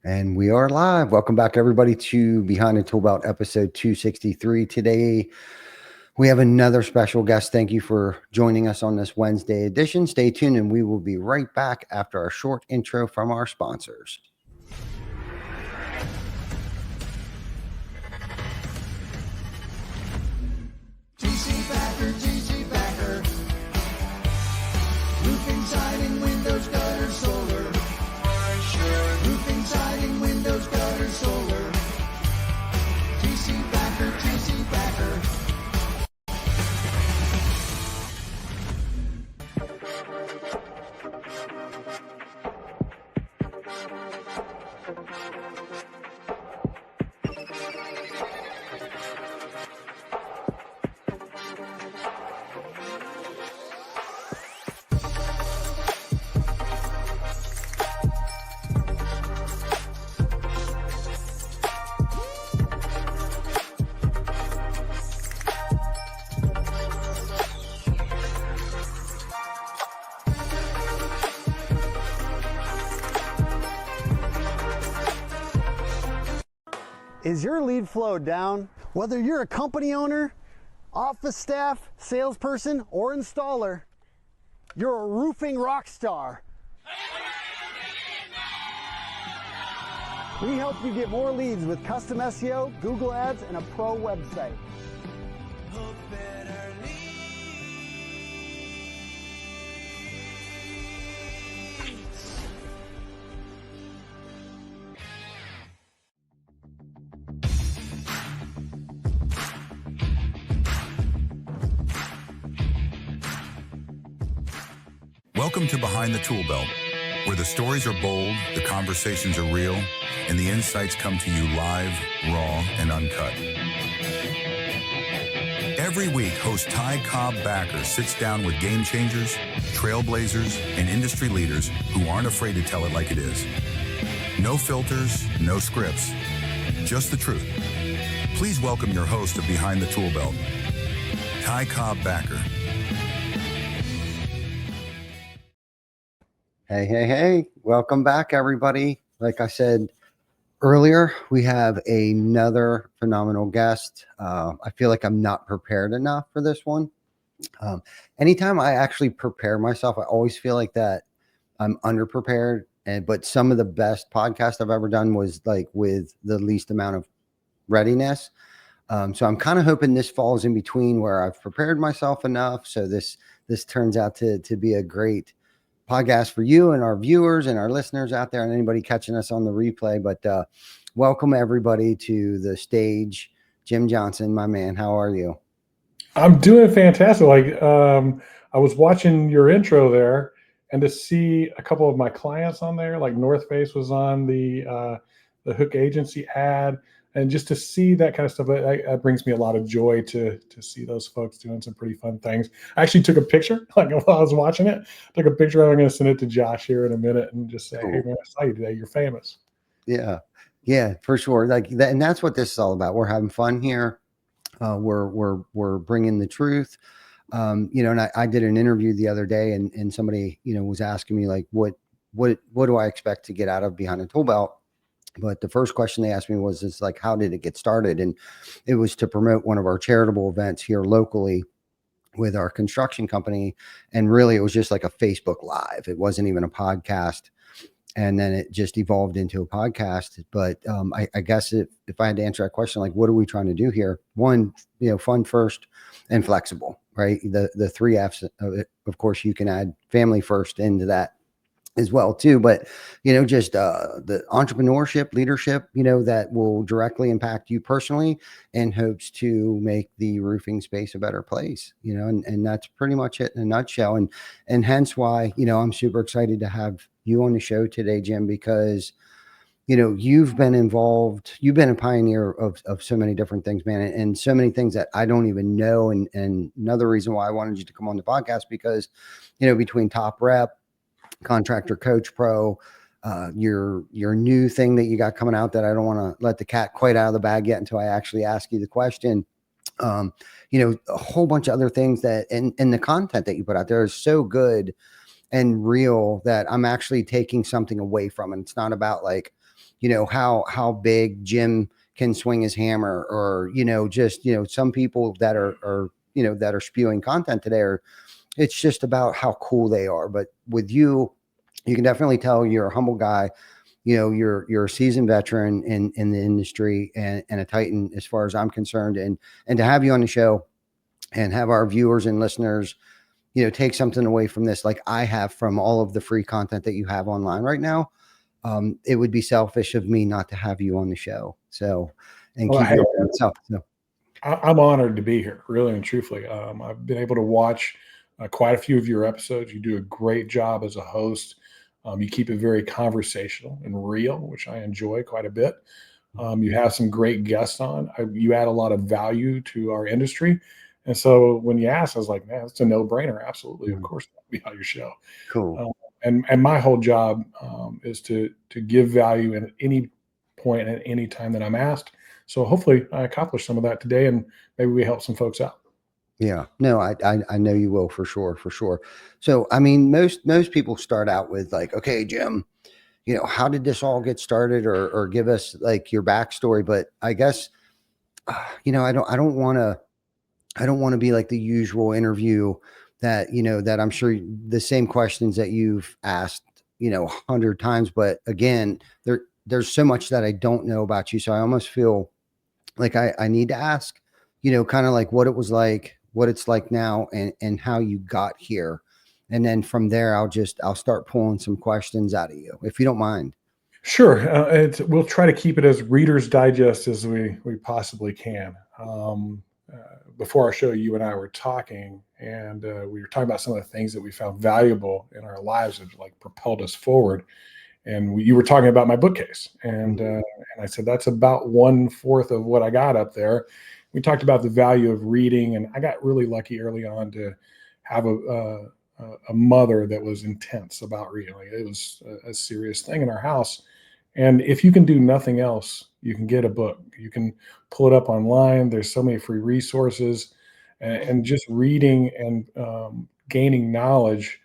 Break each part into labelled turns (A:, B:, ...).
A: And we are live. Welcome back, everybody, to Behind the ToolBelt episode 263. Today, we have another special guest. Thank you for joining us on this Wednesday edition. Stay tuned, and we will be right back after our short intro from our sponsors.
B: TC Backer. Roofing, siding, windows, gutter, solar. Roofing, siding, windows, gutter, solar. TC Backer.
C: Is your lead flow down? Whether you're a company owner, office staff, salesperson, or installer, you're a roofing rock star. We help you get more leads with custom SEO, Google Ads, and a pro website.
D: Welcome to Behind the ToolBelt, where the stories are bold, the conversations are real, and the insights come to you live, raw, and uncut. Every week, host Cobb Backer sits down with game changers, trailblazers, and industry leaders who aren't afraid to tell it like it is. No filters, no scripts, just the truth. Please welcome your host of Behind the ToolBelt, Cobb Backer.
A: Hey. Welcome back, everybody. Like I said earlier, we have another phenomenal guest. I feel like I'm not prepared enough for this one. Anytime I actually prepare myself, I always feel like that I'm underprepared. But some of the best podcasts I've ever done was like with the least amount of readiness. So I'm kind of hoping this falls in between where I've prepared myself enough. So this turns out to be a great podcast for you and our viewers and our listeners out there and anybody catching us on the replay. But welcome everybody to the stage. Jim Johnson, my man, how are you?
E: I'm doing fantastic. I was watching your intro there, and to see a couple of my clients on there, like North Face was on the Hook Agency ad, and just to see that kind of stuff, that brings me a lot of joy to see those folks doing some pretty fun things. I actually took a picture, like while I was watching it, I'm going to send it to Josh here in a minute and just say, Hey man, I saw you today. You're famous.
A: Yeah, for sure. Like that, and that's what this is all about. We're having fun here. We're bringing the truth. And I did an interview the other day and somebody, was asking me like, what do I expect to get out of Behind the ToolBelt? But the first question they asked me was like, how did it get started? And it was to promote one of our charitable events here locally with our construction company. And really, it was just like a Facebook Live. It wasn't even a podcast. And then it just evolved into a podcast. But I guess if I had to answer that question, like, what are we trying to do here? One, fun first and flexible, right? The three F's of it. Of course, you can add family first into that as well too, but just the entrepreneurship, leadership, that will directly impact you personally, and hopes to make the roofing space a better place, and that's pretty much it in a nutshell. And hence why, I'm super excited to have you on the show today, Jim, because you've been involved, you've been a pioneer of so many different things, man, and so many things that I don't even know. And another reason why I wanted you to come on the podcast, because between Top Rep, ContractorCoachPro, your new thing that you got coming out that I don't want to let the cat quite out of the bag yet until I actually ask you the question. A whole bunch of other things that, and the content that you put out there is so good. and real, that I'm actually taking something away from it. It's not about like, how big Jim can swing his hammer, or, just, some people that are, that are spewing content today are, it's just about how cool they are. But with you, you can definitely tell you're a humble guy. You're a seasoned veteran in the industry, and a Titan as far as I'm concerned. And to have you on the show and have our viewers and listeners, take something away from this, like I have from all of the free content that you have online right now. It would be selfish of me not to have you on the show. So, and
E: Well,
A: keep
E: hey,
A: it to myself. So,
E: I'm honored to be here, really and truthfully. I've been able to watch quite a few of your episodes. You do a great job as a host. You keep it very conversational and real, which I enjoy quite a bit. You have some great guests on. You add a lot of value to our industry. And so when you asked, I was like, man, it's a no-brainer. Absolutely. Of course, I'll be on your show.
A: cool.
E: And my whole job is to give value at any point at any time that I'm asked. So hopefully I accomplish some of that today, and maybe we help some folks out.
A: Yeah, no, I know you will, for sure, for sure. So, I mean, most people start out with like, okay, Jim, how did this all get started, or give us like your backstory. But I guess, I don't want to be like the usual interview that, that I'm sure the same questions that you've asked, 100 times. But again, there's so much that I don't know about you. So I almost feel like I need to ask, kind of like what it was like, what it's like now, and how you got here. And then from there, I'll start pulling some questions out of you, if you don't mind.
E: Sure. We'll try to keep it as Reader's Digest as we possibly can. Before our show, you and I were talking, and we were talking about some of the things that we found valuable in our lives that like propelled us forward. And you were talking about my bookcase, and I said that's about 1/4 of what I got up there. We talked about the value of reading, and I got really lucky early on to have a mother that was intense about reading. Like, it was a serious thing in our house. And if you can do nothing else, you can get a book. You can pull it up online. There's so many free resources, and just reading and gaining knowledge.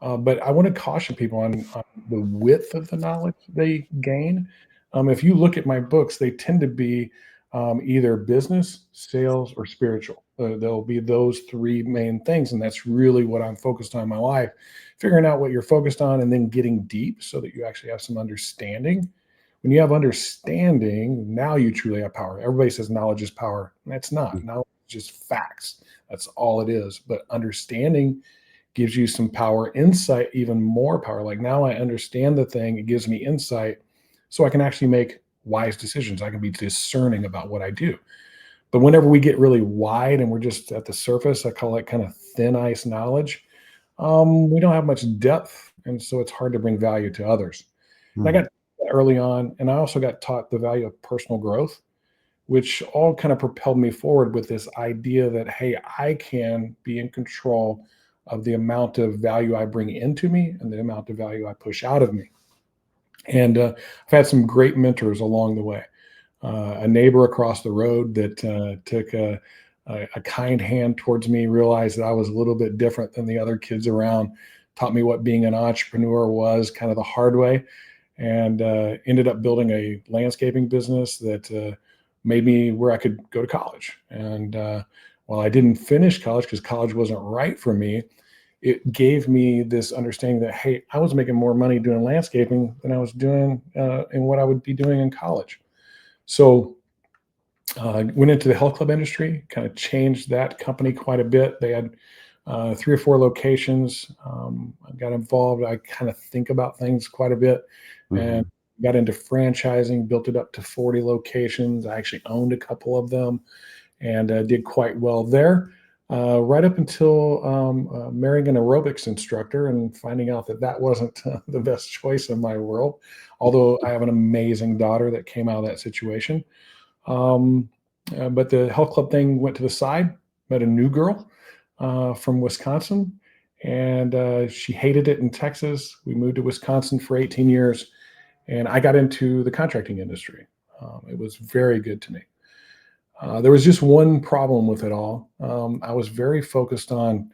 E: But I want to caution people on the width of the knowledge they gain. If you look at my books, they tend to be either business, sales, or spiritual. There'll be those three main things. And that's really what I'm focused on in my life, figuring out what you're focused on and then getting deep so that you actually have some understanding. When you have understanding, now you truly have power. Everybody says knowledge is power. And that's not. Knowledge is just facts. That's all it is. But understanding gives you some power, insight, even more power. Like, now I understand the thing. It gives me insight so I can actually make wise decisions. I can be discerning about what I do. But whenever we get really wide and we're just at the surface, I call it kind of thin ice knowledge. We don't have much depth. And so it's hard to bring value to others. And I got that early on. And I also got taught the value of personal growth, which all kind of propelled me forward with this idea that, hey, I can be in control of the amount of value I bring into me and the amount of value I push out of me. And I've had some great mentors along the way. A neighbor across the road that took a kind hand towards me, realized that I was a little bit different than the other kids around, taught me what being an entrepreneur was kind of the hard way, and ended up building a landscaping business that made me where I could go to college. And while I didn't finish college because college wasn't right for me, it gave me this understanding that, hey, I was making more money doing landscaping than I was doing in what I would be doing in college. So I went into the health club industry, kind of changed that company quite a bit. They had 3 or 4 locations. I got involved. I kind of think about things quite a bit, and got into franchising, built it up to 40 locations. I actually owned a couple of them, and did quite well there. Right up until marrying an aerobics instructor and finding out that that wasn't the best choice in my world, although I have an amazing daughter that came out of that situation. But the health club thing went to the side, met a new girl from Wisconsin, and she hated it in Texas. We moved to Wisconsin for 18 years, and I got into the contracting industry. It was very good to me. There was just one problem with it all. I was very focused on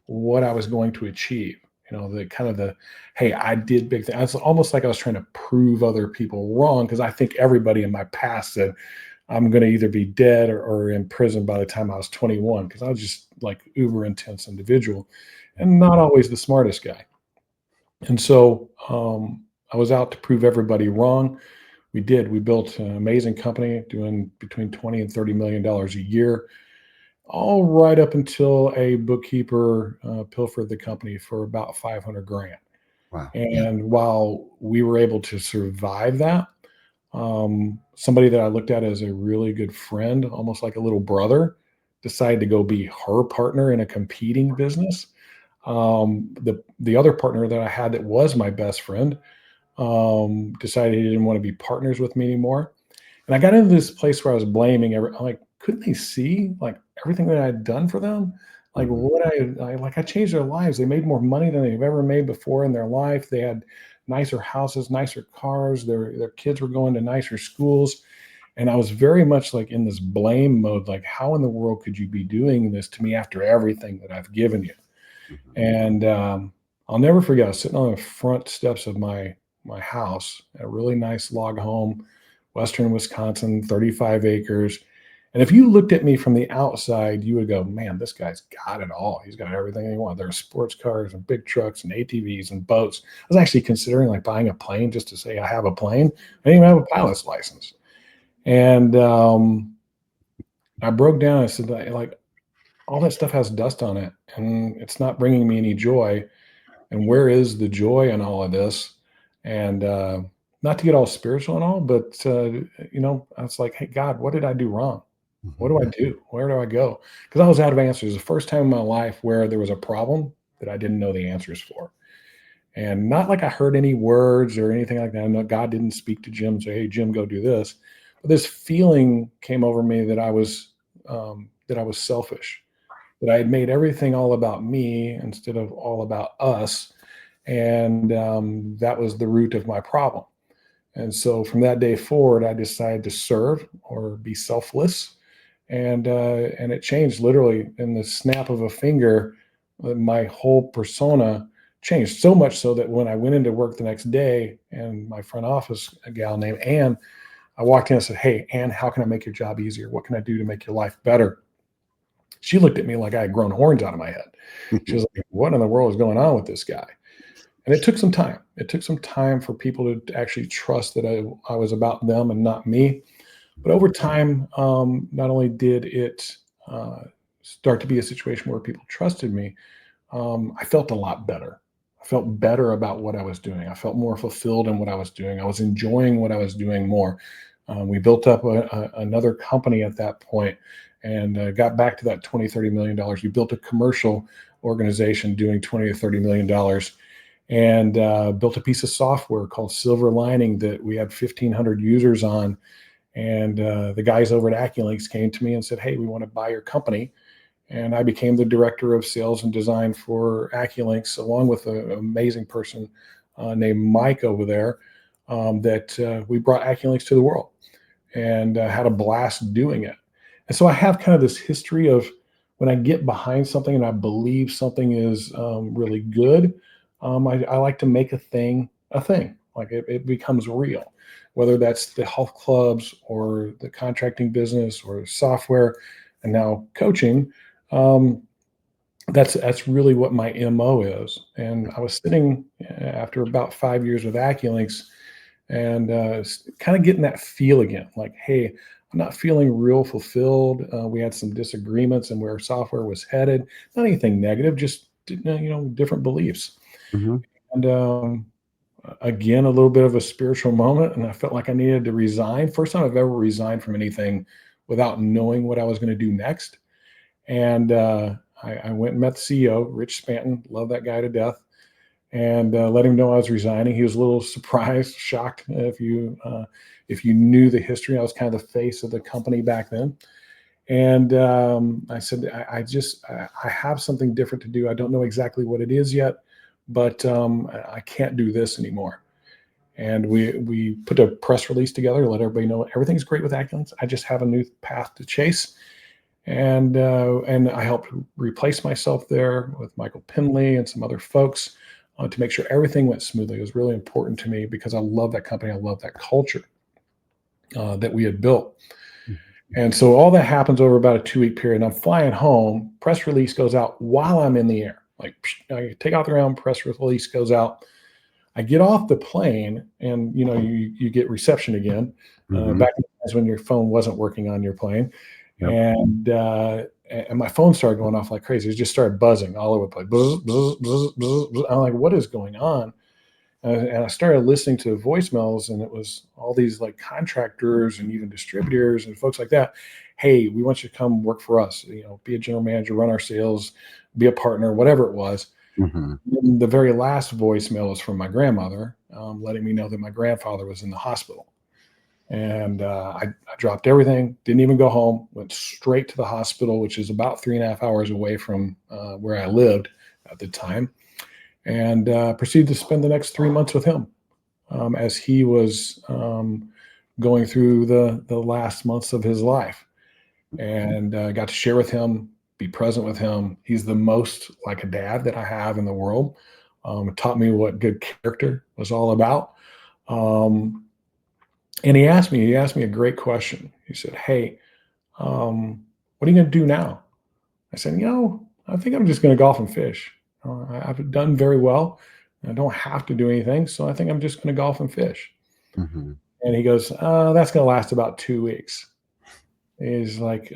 E: what I was going to achieve. the kind of the, hey, I did big things. It's almost like I was trying to prove other people wrong, because I think everybody in my past said I'm going to either be dead or in prison by the time I was 21, because I was just like uber intense individual and not always the smartest guy. And so I was out to prove everybody wrong. We did. We built an amazing company doing between 20 and $30 million a year, all right up until a bookkeeper pilfered the company for about 500 grand.
A: Wow. Yeah.
E: And while we were able to survive that, somebody that I looked at as a really good friend, almost like a little brother, decided to go be her partner in a competing business. The other partner that I had that was my best friend decided he didn't want to be partners with me anymore. And I got into this place where I was blaming I'm like, couldn't they see like everything that I had done for them? Like what I changed their lives. They made more money than they've ever made before in their life. They had nicer houses, nicer cars. Their kids were going to nicer schools. And I was very much like in this blame mode, like, how in the world could you be doing this to me after everything that I've given you? And I'll never forget, I was sitting on the front steps of my house, a really nice log home, Western Wisconsin, 35 acres. And if you looked at me from the outside, you would go, man, this guy's got it all. He's got everything he wants. There are sports cars and big trucks and ATVs and boats. I was actually considering like buying a plane just to say I have a plane. I didn't even have a pilot's license. And I broke down. I said, like, all that stuff has dust on it, and it's not bringing me any joy. And where is the joy in all of this? And not to get all spiritual and all, but I was like, hey, God, what did I do wrong? What do I do? Where do I go? Because I was out of answers. The first time in my life where there was a problem that I didn't know the answers for. And not like I heard any words or anything like that. I know God didn't speak to Jim and say, hey, Jim, go do this. But this feeling came over me that I was selfish, that I had made everything all about me instead of all about us. And that was the root of my problem. And so from that day forward, I decided to serve or be selfless. And it changed literally in the snap of a finger. My whole persona changed, so much so that when I went into work the next day, and my front office, a gal named Ann, I walked in and said, hey, Ann, how can I make your job easier? What can I do to make your life better? She looked at me like I had grown horns out of my head. She was like, what in the world is going on with this guy? And it took some time. It took some time for people to actually trust that I was about them and not me. But over time, not only did it start to be a situation where people trusted me, I felt a lot better. I felt better about what I was doing. I felt more fulfilled in what I was doing. I was enjoying what I was doing more. We built up another company at that point and got back to that $20-30 million. We built a commercial organization doing $20 to $30 million and built a piece of software called Silver Lining that we had 1,500 users on. And the guys over at AccuLinks came to me and said, hey, we want to buy your company. And I became the director of sales and design for AccuLinks, along with an amazing person named Mike over there that we brought AccuLinks to the world and had a blast doing it. And so I have kind of this history of when I get behind something and I believe something is really good, I like to make a thing, like it becomes real, whether that's the health clubs or the contracting business or software and now coaching. That's really what my MO is. And I was sitting after about 5 years with AccuLinks and kind of getting that feel again, like, hey, I'm not feeling real fulfilled. We had some disagreements and where software was headed. Not anything negative, just different beliefs. And again, a little bit of a spiritual moment, and I felt like I needed to resign. First time I've ever resigned from anything without knowing what I was going to do next. And I went and met the CEO, Rich Spanton. Love that guy to death. And let him know I was resigning. He was a little surprised, shocked. If you knew the history, I was kind of the face of the company back then. And I said, I have something different to do. I don't know exactly what it is yet, but I can't do this anymore. And we put a press release together to let everybody know everything's great with AccuLinks. I just have a new path to chase. And I helped replace myself there with Michael Pinley and some other folks. to make sure everything went smoothly. It was really important to me because I love that company. I love that culture that we had built. And so all that happens over about a 2-week period. I'm flying home. Press release goes out while I'm in the air. Like, I take out the ground, press release goes out. I get off the plane, and you get reception again. Back in the days when your phone wasn't working on your plane, and my phone started going off like crazy. It just started buzzing all over the place. Buzz, buzz, buzz, buzz, buzz. I'm like, what is going on? And I started listening to voicemails, and it was all these like contractors and even distributors and folks like that. Hey, we want you to come work for us. Be a general manager, run our sales, be a partner, whatever it was. The very last voicemail was from my grandmother, letting me know that my grandfather was in the hospital. And I dropped everything, didn't even go home, went straight to the hospital, which is about 3.5 hours away from where I lived at the time. And proceeded to spend the next 3 months with him as he was going through the last months of his life. And got to share with him, be present with him. He's the most like a dad that I have in the world. It taught me what good character was all about. And he asked me a great question. He said, hey, what are you going to do now? I said, I think I'm just going to golf and fish. I've done very well. I don't have to do anything. So I think I'm just going to golf and fish. And he goes, that's going to last about 2 weeks. He's like,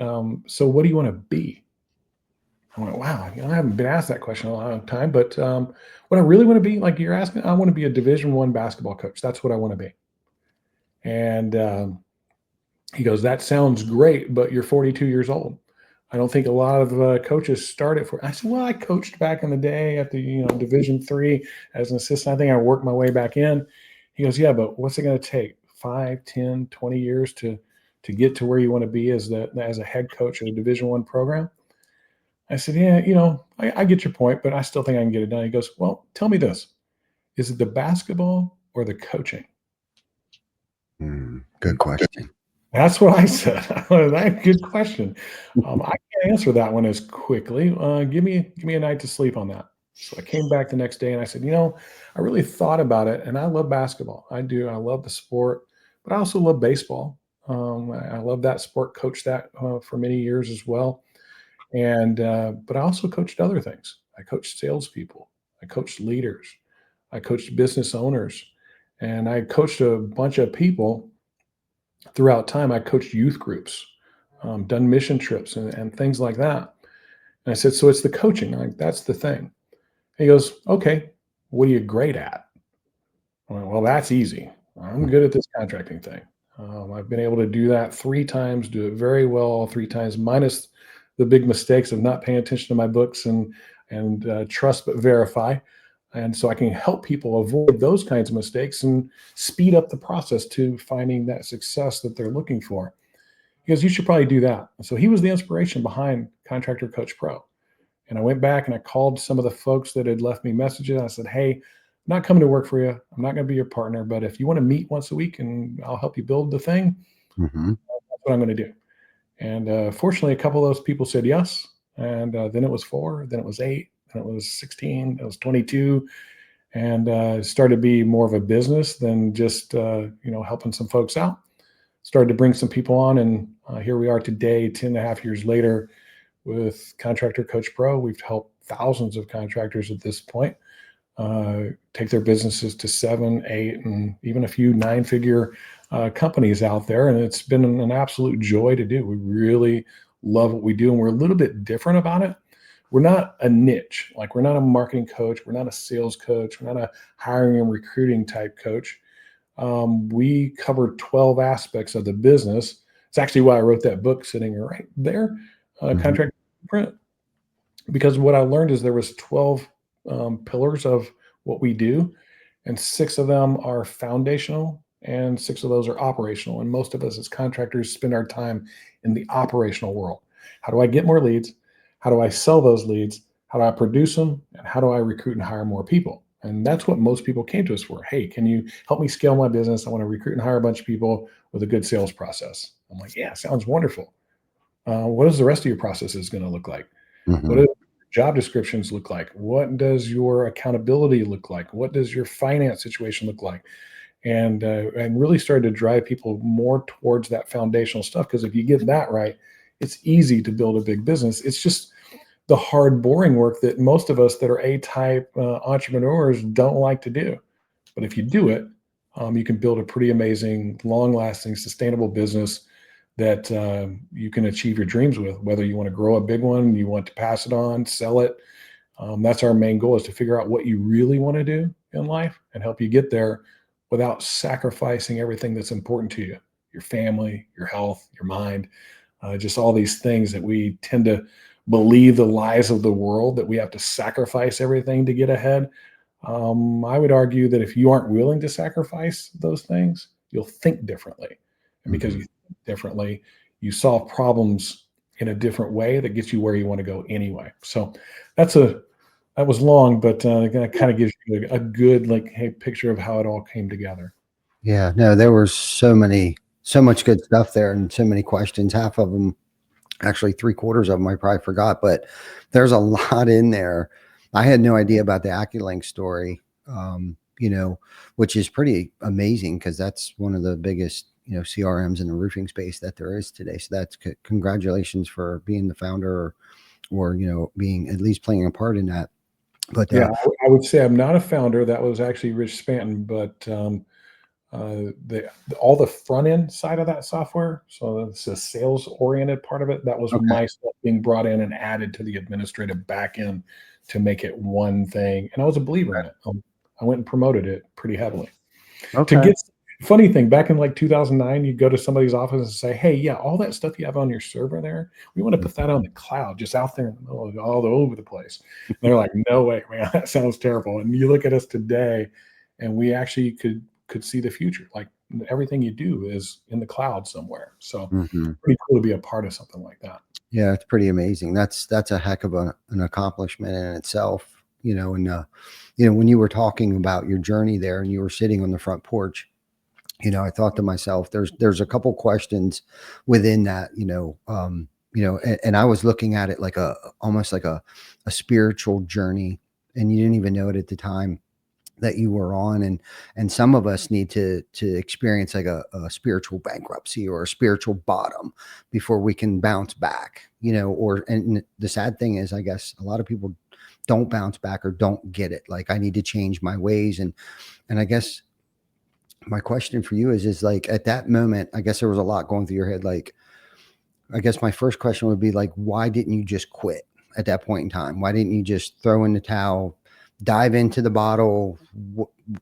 E: so what do you want to be? I went, wow, I haven't been asked that question in a long time, but what I really want to be, like you're asking, I want to be a Division I basketball coach. That's what I want to be. And he goes, that sounds great, but you're 42 years old. I don't think a lot of coaches start it for. I said, well, I coached back in the day at the Division III as an assistant. I think I worked my way back in. He goes, yeah, but what's it going to take? 5, 10, 20 years to get to where you want to be as a head coach in a Division I program? I said, yeah, I get your point, but I still think I can get it done. He goes, well, tell me this. Is it the basketball or the coaching?
A: Good question.
E: That's what I said. Good question. I can't answer that one as quickly. Give me a night to sleep on that. So I came back the next day and I said, I really thought about it, and I love basketball. I do. I love the sport, but I also love baseball. I love that sport. Coached that for many years as well. And but I also coached other things. I coached salespeople. I coached leaders. I coached business owners, and I coached a bunch of people. Throughout time, I coached youth groups, done mission trips and things like that. And I said, so it's the coaching. Like, that's the thing. He goes, okay, what are you great at? I went, well, that's easy. I'm good at this contracting thing. I've been able to do that 3 times, do it very well all 3 times, minus the big mistakes of not paying attention to my books and trust but verify. And so I can help people avoid those kinds of mistakes and speed up the process to finding that success that they're looking for. Because you should probably do that. And so he was the inspiration behind Contractor Coach Pro. And I went back and I called some of the folks that had left me messages. I said, hey, I'm not coming to work for you. I'm not going to be your partner, but if you want to meet once a week and I'll help you build the thing, that's what I'm going to do. And fortunately, a couple of those people said yes. And then it was 4, then it was 8. And it was 16, it was 22, and it started to be more of a business than just, helping some folks out. Started to bring some people on, and here we are today, 10.5 years later with Contractor Coach Pro. We've helped thousands of contractors at this point take their businesses to 7, 8, and even a few 9-figure companies out there. And it's been an absolute joy to do. We really love what we do, and we're a little bit different about it. We're not a niche. Like, we're not a marketing coach. We're not a sales coach. We're not a hiring and recruiting type coach. We cover 12 aspects of the business. It's actually why I wrote that book sitting right there, Contract Print, because what I learned is there was 12 pillars of what we do, and 6 of them are foundational and 6 of those are operational. And most of us as contractors spend our time in the operational world. How do I get more leads? How do I sell those leads? How do I produce them? And how do I recruit and hire more people? And that's what most people came to us for. Hey, can you help me scale my business? I want to recruit and hire a bunch of people with a good sales process. I'm like, yeah, sounds wonderful. What is the rest of your processes going to look like? What is job descriptions look like? What does your accountability look like? What does your finance situation look like? And really started to drive people more towards that foundational stuff. Because if you get that right, it's easy to build a big business. It's just the hard, boring work that most of us that are A-type entrepreneurs don't like to do. But if you do it, you can build a pretty amazing, long-lasting, sustainable business that you can achieve your dreams with. Whether you want to grow a big one, you want to pass it on, sell it. That's our main goal, is to figure out what you really want to do in life and help you get there without sacrificing everything that's important to you, your family, your health, your mind, just all these things that we tend to believe the lies of the world, that we have to sacrifice everything to get ahead. I would argue that if you aren't willing to sacrifice those things, you'll think differently. And because you think differently, you solve problems in a different way that gets you where you want to go anyway. So that was long, but it kind of gives you a good picture of how it all came together.
A: Yeah, no, there were so much good stuff there and so many questions. Half of them, actually 3/4 of them, I probably forgot, but there's a lot in there. I had no idea about the AccuLink story, which is pretty amazing because that's one of the biggest, CRMs in the roofing space that there is today. So that's congratulations for being the founder or being at least playing a part in that. But
E: Yeah, I would say I'm not a founder. That was actually Rich Spanton, but all the front end side of that software, so it's a sales oriented part of it, that was
A: okay.
E: myself being brought in and added to the administrative back end to make it one thing. And I was a believer in it. I went and promoted it pretty heavily.
A: Okay.
E: To get funny thing, back in 2009, you go to somebody's office and say, hey, yeah, all that stuff you have on your server there, we want to put that on the cloud, just out there in the middle of all over the place. And they're like, no way, man, that sounds terrible. And you look at us today, and we actually could see the future. Like, everything you do is in the cloud somewhere. So pretty cool to be a part of something like that.
A: Yeah, it's pretty amazing. That's a heck of an accomplishment in itself, and when you were talking about your journey there and you were sitting on the front porch, I thought to myself, there's a couple questions within that, and I was looking at it like almost like a spiritual journey, and you didn't even know it at the time that you were on. And some of us need to experience like a spiritual bankruptcy or a spiritual bottom before we can bounce back, and the sad thing is, I guess a lot of people don't bounce back or don't get it. Like, I need to change my ways. And I guess my question for you is like, at that moment, I guess there was a lot going through your head. Like, I guess my first question would be like, why didn't you just quit at that point in time? Why didn't you just throw in the towel, dive into the bottle?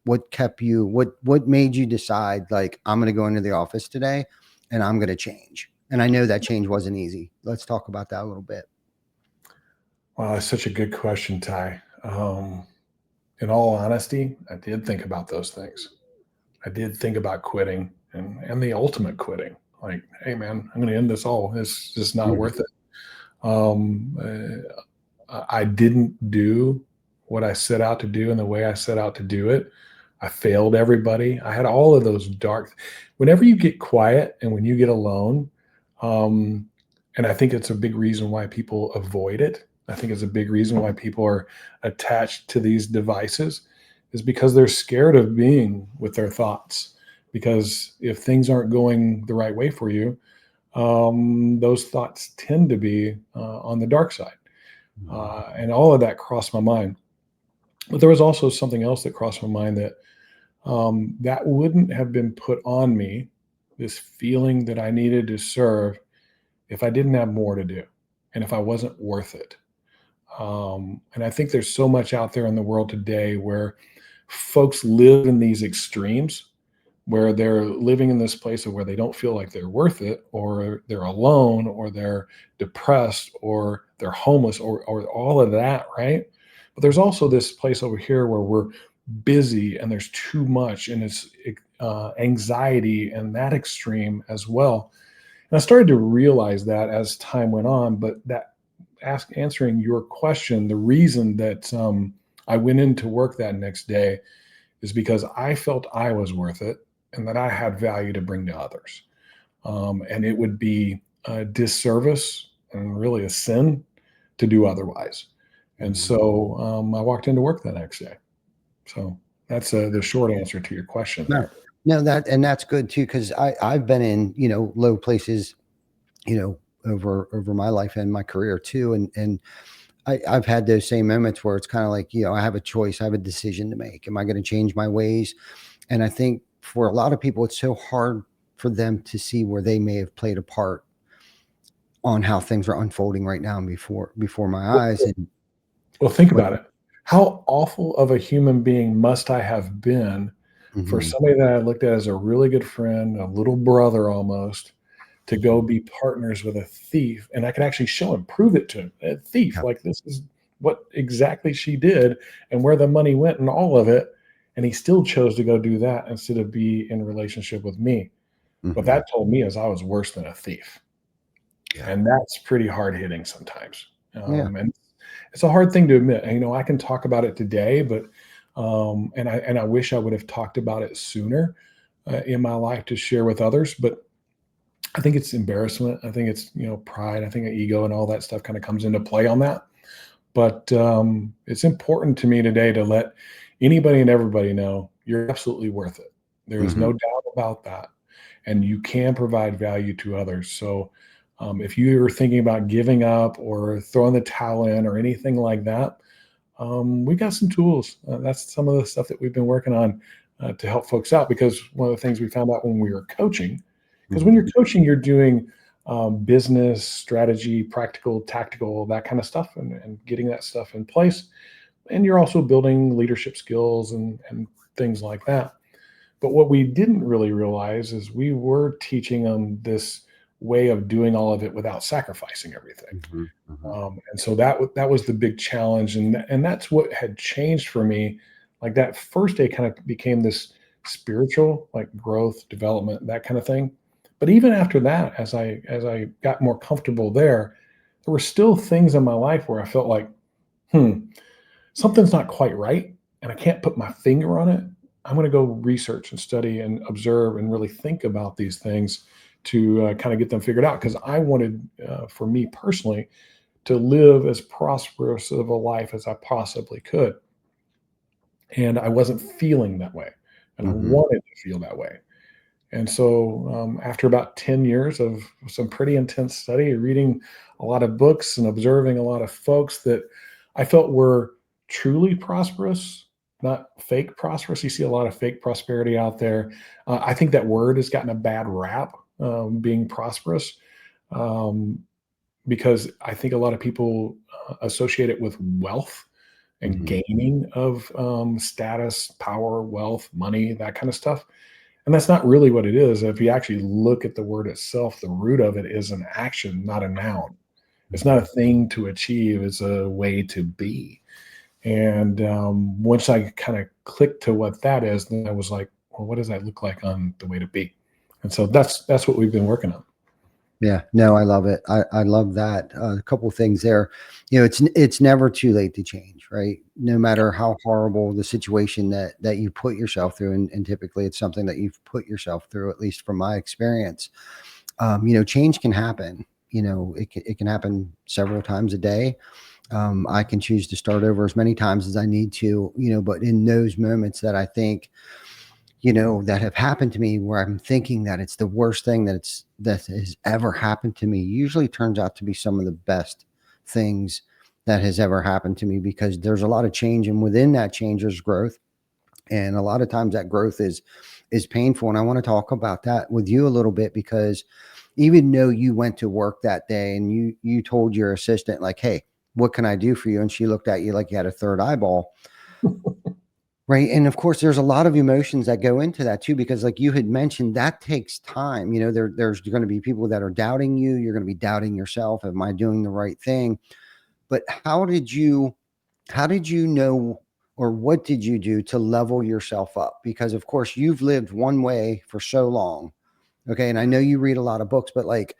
A: What kept you, what made you decide, like, I'm going to go into the office today and I'm going to change? And I know that change wasn't easy. Let's talk about that a little bit.
E: Wow, that's such a good question, Ty. In all honesty, I did think about those things. I did think about quitting and the ultimate quitting. Like, hey man, I'm going to end this all. It's just not worth it. I didn't do what I set out to do in the way I set out to do it. I failed everybody. I had all of those whenever you get quiet and when you get alone, and I think it's a big reason why people avoid it. I think it's a big reason why people are attached to these devices, is because they're scared of being with their thoughts. Because if things aren't going the right way for you, those thoughts tend to be on the dark side. And all of that crossed my mind. But there was also something else that crossed my mind, that that wouldn't have been put on me, this feeling that I needed to serve, if I didn't have more to do and if I wasn't worth it. And I think there's so much out there in the world today where folks live in these extremes, where they're living in this place of where they don't feel like they're worth it, or they're alone, or they're depressed, or they're homeless, or all of that, right? But there's also this place over here where we're busy and there's too much, and it's anxiety and that extreme as well. And I started to realize that as time went on. But answering your question, the reason that I went into work that next day is because I felt I was worth it and that I had value to bring to others. And it would be a disservice and really a sin to do otherwise. And so I walked into work the next day. So that's the short answer to your question
A: No,
E: there.
A: no, that's good too. Cause I've been in, low places, over my life and my career too. And I've had those same moments where it's kind of like, I have a choice, I have a decision to make. Am I going to change my ways? And I think for a lot of people, it's so hard for them to see where they may have played a part on how things are unfolding right now and before my eyes. And
E: Well, think
A: what,
E: about it. How awful of a human being must I have been for
A: Mhm.
E: somebody that I looked at as a really good friend, a little brother almost, to go be partners with a thief? And I could actually show him, prove it to him, a thief.
A: Yeah.
E: Like, this is what exactly she did and where the money went and all of it. And he still chose to go do that instead of be in relationship with me. What
A: Mhm.
E: that told me is I was worse than a thief.
A: Yeah.
E: And that's pretty hard hitting sometimes.
A: Yeah.
E: And it's a hard thing to admit. And, I can talk about it today, but and I wish I would have talked about it sooner in my life to share with others. But I think it's embarrassment. I think it's pride. I think ego and all that stuff kind of comes into play on that. But it's important to me today to let anybody and everybody know you're absolutely worth it. There is
A: Mhm.
E: no doubt about that, and you can provide value to others. So if you're thinking about giving up or throwing the towel in or anything like that, we got some tools. That's some of the stuff that we've been working on to help folks out. Because one of the things we found out when we were coaching, because when
A: Mhm.
E: you're coaching, you're doing business strategy, practical, tactical, that kind of stuff, and getting that stuff in place. And you're also building leadership skills and things like that. But what we didn't really realize is we were teaching them this way of doing all of it without sacrificing everything.
A: Mhm. Mhm.
E: And so that was the big challenge, and that's what had changed for me. Like, that first day kind of became this spiritual, like, growth, development, that kind of thing. But even after that, as I got more comfortable there were still things in my life where I felt like, hmm, something's not quite right, and I can't put my finger on it. I'm going to go research and study and observe and really think about these things to kind of get them figured out, because I wanted, for me personally, to live as prosperous of a life as I possibly could. And I wasn't feeling that way. And I
A: Mhm.
E: wanted to feel that way. And so, after about 10 years of some pretty intense study, reading a lot of books and observing a lot of folks that I felt were truly prosperous, not fake prosperous. You see a lot of fake prosperity out there. I think that word has gotten a bad rap, being prosperous. Um, because I think a lot of people associate it with wealth and
A: Mhm.
E: gaining of status, power, wealth, money, that kind of stuff. And that's not really what it is. If you actually look at the word itself, the root of it is an action, not a noun. It's not a thing to achieve, it's a way to be. And once I kind of clicked to what that is, then I was like, well, what does that look like on the way to be? And so that's what we've been working on.
A: Yeah, no, I love it. I love that. A couple of things there. It's never too late to change, right? No matter how horrible the situation that you put yourself through, and typically it's something that you've put yourself through, at least from my experience. Change can happen. It can happen several times a day. I can choose to start over as many times as I need to. But in those moments that I think that have happened to me where I'm thinking that it's the worst thing that has ever happened to me usually turns out to be some of the best things that has ever happened to me, because there's a lot of change, and within that change there's growth. And a lot of times that growth is painful. And I want to talk about that with you a little bit, because even though you went to work that day and you told your assistant, like, hey, what can I do for you? And she looked at you like you had a third eyeball. Right. And of course, there's a lot of emotions that go into that too, because like you had mentioned, that takes time. There's going to be people that are doubting you. You're going to be doubting yourself. Am I doing the right thing? But how did you know, or what did you do to level yourself up? Because of course you've lived one way for so long. Okay. And I know you read a lot of books, but like,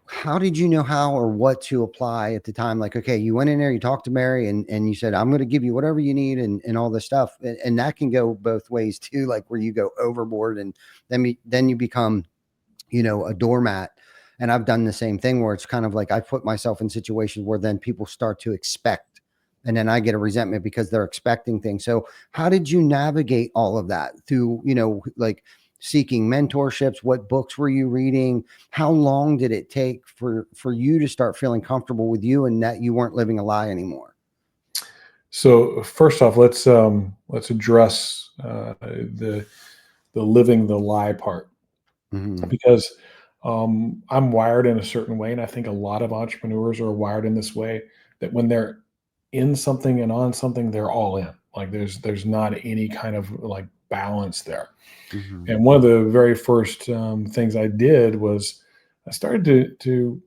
A: how did you know how or what to apply at the time? Like, okay, you went in there, you talked to Mary, and you said, I'm going to give you whatever you need, and all this stuff. And that can go both ways too, like where you go overboard and then you become, a doormat. And I've done the same thing where it's kind of like I put myself in situations where then people start to expect and then I get a resentment because they're expecting things. So how did you navigate all of that through, like seeking mentorships? What books were you reading? How long did it take for you to start feeling comfortable with you and that you weren't living a lie anymore?
E: So first off, let's address the living the lie part,
A: Hmm.
E: because I'm wired in a certain way, and I think a lot of entrepreneurs are wired in this way, that when they're in something and on something, they're all in. Like there's not any kind of like balance there.
A: Hmm.
E: And one of the very first things I did was I started to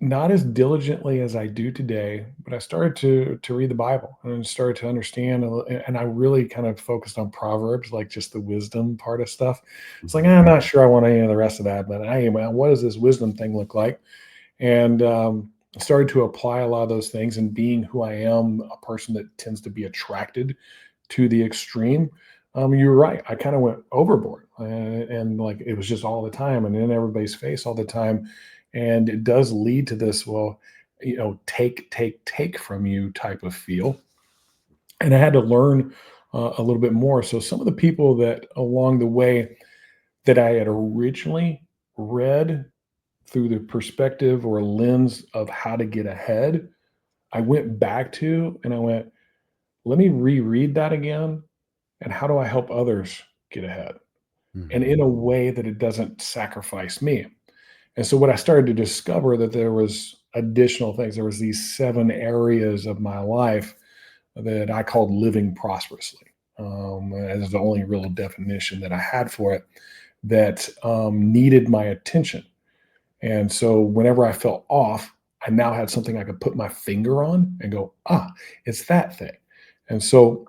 E: not as diligently as I do today, but I started to read the Bible and started to understand, and I really kind of focused on Proverbs, like just the wisdom part of stuff. It's like,
A: Hmm.
E: I'm not sure I want any of the rest of that, but hey, man, what does this wisdom thing look like? And I started to apply a lot of those things. And being who I am, a person that tends to be attracted to the extreme, you're right. I kind of went overboard, and like it was just all the time and in everybody's face all the time. And it does lead to this, well, take from you type of feel. And I had to learn a little bit more. So some of the people that along the way that I had originally read through the perspective or lens of how to get ahead, I went back to and I went, let me reread that again. And how do I help others get ahead? And
A: Hmm.
E: in a way that it doesn't sacrifice me. And so what I started to discover, that there was additional things. There was these 7 areas of my life that I called living prosperously, as the only real definition that I had for it, that needed my attention. And so whenever I felt off, I now had something I could put my finger on and go, it's that thing. And so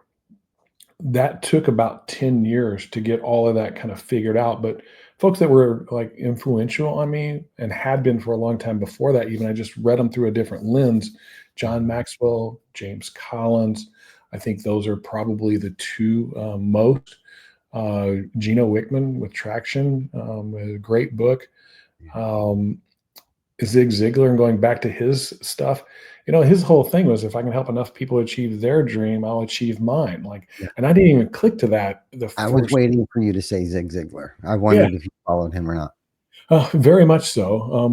E: that took about 10 years to get all of that kind of figured out. But folks that were like influential on me and had been for a long time before that, even I just read them through a different lens. John Maxwell, James Collins, I think those are probably the two most. Gino Wickman with Traction, a great book. Um, Zig Ziglar, and going back to his stuff, his whole thing was, if I can help enough people achieve their dream, I'll achieve mine. Like,
A: Yeah.
E: and I didn't even click to that the
A: I was
E: first.
A: waiting for you to say Zig Ziglar. I
E: Yeah,
A: wondered if you followed him or not.
E: very much so.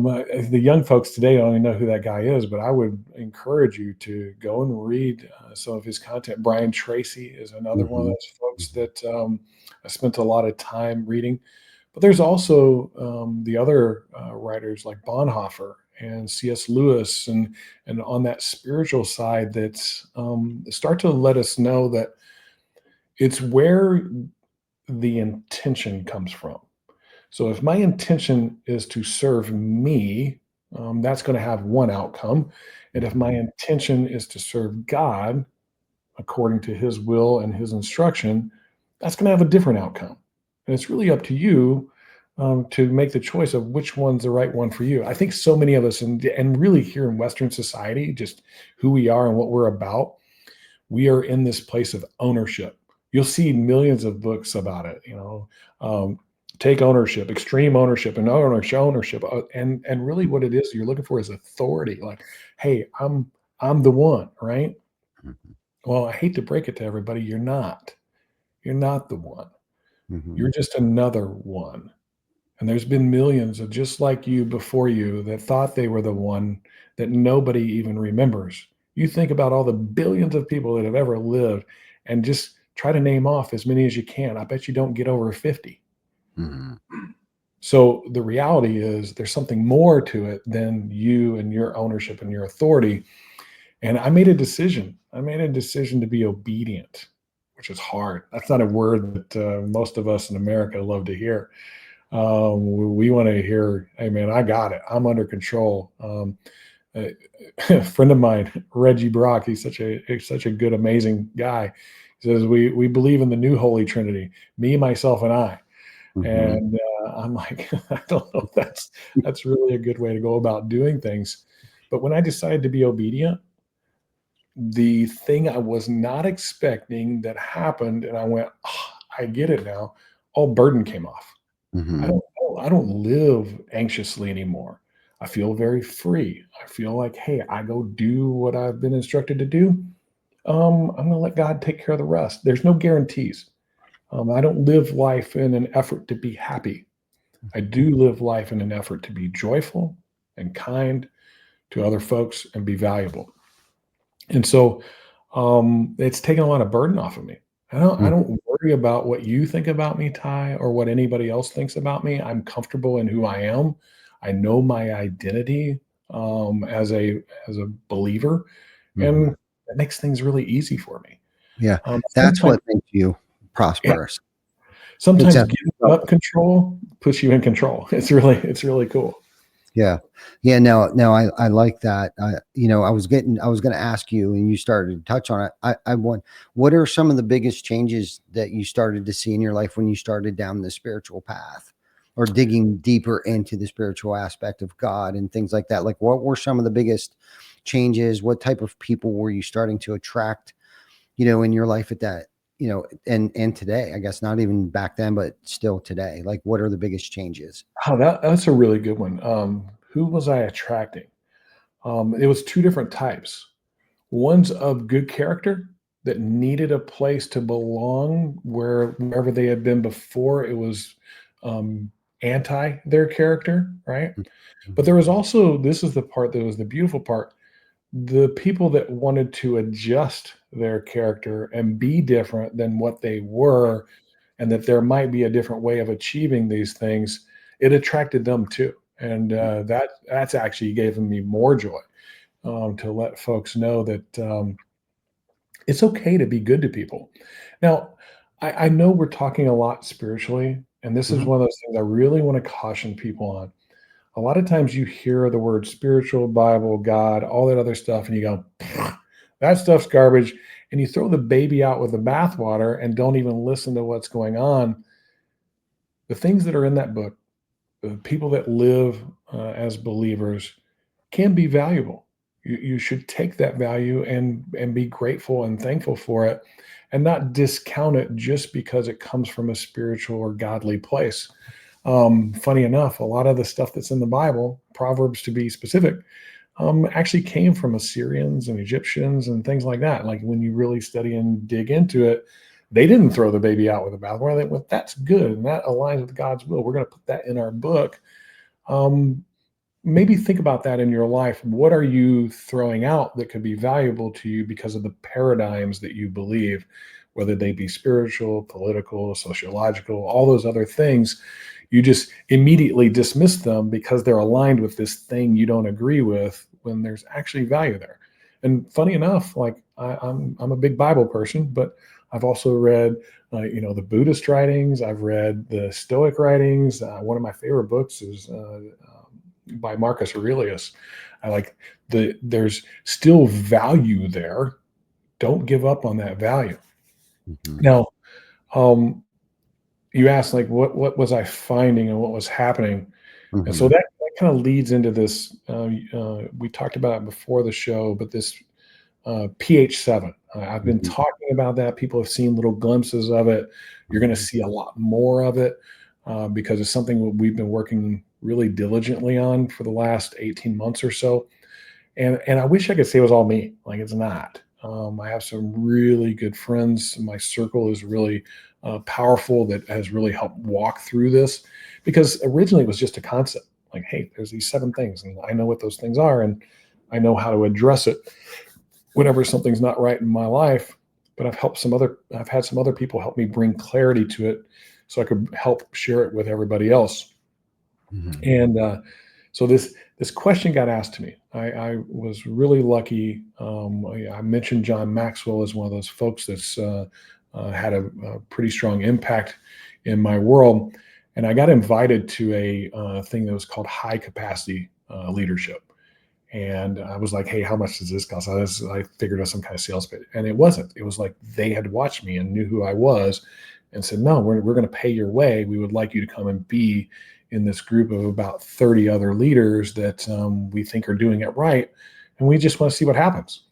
E: The young folks today don't even know who that guy is, but I would encourage you to go and read some of his content. Brian Tracy is another one of
A: Hmm.
E: those folks that I spent a lot of time reading. But there's also the other writers like Bonhoeffer and C.S. Lewis, and on that spiritual side, that start to let us know that it's where the intention comes from. So if my intention is to serve me, that's going to have one outcome. And if my intention is to serve God according to his will and his instruction, that's going to have a different outcome. And it's really up to you to make the choice of which one's the right one for you. I think so many of us, and really here in Western society, just who we are and what we're about, we are in this place of ownership. You'll see millions of books about it, take ownership, extreme ownership, and ownership. And really what it is you're looking for is authority. Like, hey, I'm the one, right? Well, I hate to break it to everybody. You're not. You're not the one.
A: Hmm.
E: You're just another one. And there's been millions of just like you before you that thought they were the one that nobody even remembers. You think about all the billions of people that have ever lived and just try to name off as many as you can. I bet you don't get over 50.
A: Hmm.
E: So the reality is there's something more to it than you and your ownership and your authority. And I made a decision. I made a decision to be obedient, which is hard. That's not a word that most of us in America love to hear. We want to hear, hey man, I got it. I'm under control. A friend of mine, Reggie Brock, he's such a good, amazing guy. He says we believe in the new Holy Trinity, me, myself, and I.
A: Hmm.
E: And I'm like, I don't know if that's really a good way to go about doing things. But when I decided to be obedient, the thing I was not expecting that happened, and I went, I get it now. All burden came off. I
A: Hmm.
E: don't I don't live anxiously anymore. I feel very free. I feel like, hey, I go do what I've been instructed to do. I'm going to let God take care of the rest. There's no guarantees. I don't live life in an effort to be happy. I do live life in an effort to be joyful and kind to other folks and be valuable. And so it's taken a lot of burden off of me. I don't worry about what you think about me, Ty, or what anybody else thinks about me. I'm comfortable in who I am. I know my identity as a believer, and that makes things really easy for me.
A: Yeah. That's
E: Sometimes,
A: what makes you
E: yeah,
A: prosperous.
E: sometimes
A: Exactly.
E: giving up control puts you in control. It's really cool.
A: Yeah. Yeah. No, I like that. I was going to ask you, and you started to touch on it. I want, what are some of the biggest changes that you started to see in your life when you started down the spiritual path, or digging deeper into the spiritual aspect of God and things like that? Like, what were some of the biggest changes? What type of people were you starting to attract, in your life at that, and today, I guess, not even back then, but still today? Like, what are the biggest changes?
E: Oh, that's a really good one. Who was I attracting? It was two different types. One's of good character that needed a place to belong wherever they had been before. It was anti their character, right? But there was also, this is the part that was the beautiful part, the people that wanted to adjust their character and be different than what they were, and that there might be a different way of achieving these things. It attracted them too. And that's actually given me more joy to let folks know that it's okay to be good to people. Now, I know we're talking a lot spiritually, and this is
A: Mhm.
E: one of those things I really want to caution people on. A lot of times you hear the word spiritual, Bible, God, all that other stuff, and you go, that stuff's garbage. And you throw the baby out with the bathwater and don't even listen to what's going on. The things that are in that book, the people that live as believers, can be valuable. You should take that value and be grateful and thankful for it, and not discount it just because it comes from a spiritual or godly place. Funny enough, a lot of the stuff that's in the Bible, Proverbs to be specific, actually came from Assyrians and Egyptians and things like that. Like when you really study and dig into it, they didn't throw the baby out with the bathwater. They went, that's good, and that aligns with God's will. We're going to put that in our book. Maybe think about that in your life. What are you throwing out that could be valuable to you because of the paradigms that you believe, whether they be spiritual, political, sociological, all those other things? You just immediately dismiss them because they're aligned with this thing you don't agree with, when there's actually value there. And funny enough, like I'm a big Bible person, but I've also read, the Buddhist writings. I've read the Stoic writings. One of my favorite books is by Marcus Aurelius. I like there's still value there. Don't give up on that value.
A: Mhm.
E: Now, you asked like what was I finding and what was happening, and so
A: Mhm.
E: that kind of leads into this. We talked about it before the show, but this PH7. I've been
A: Mhm.
E: talking about that. People have seen little glimpses of it. You're going to see a lot more of it because it's something that we've been working really diligently on for the last 18 months or so. And I wish I could say it was all me. Like, it's not. I have some really good friends. My circle is really powerful, that has really helped walk through this, because originally it was just a concept. Like, hey, there's these 7 things, and I know what those things are, and I know how to address it whenever something's not right in my life. But I've had some other people help me bring clarity to it, so I could help share it with everybody else.
A: Mhm.
E: And so this question got asked to me. I was really lucky. I mentioned John Maxwell as one of those folks that's had a pretty strong impact in my world, and I got invited to a thing that was called high capacity leadership. And I was like, hey, how much does this cost? I figured out some kind of sales pitch. And it wasn't. It was like they had watched me and knew who I was and said, no, we're going to pay your way. We would like you to come and be in this group of about 30 other leaders that we think are doing it right. And we just want to see what happens.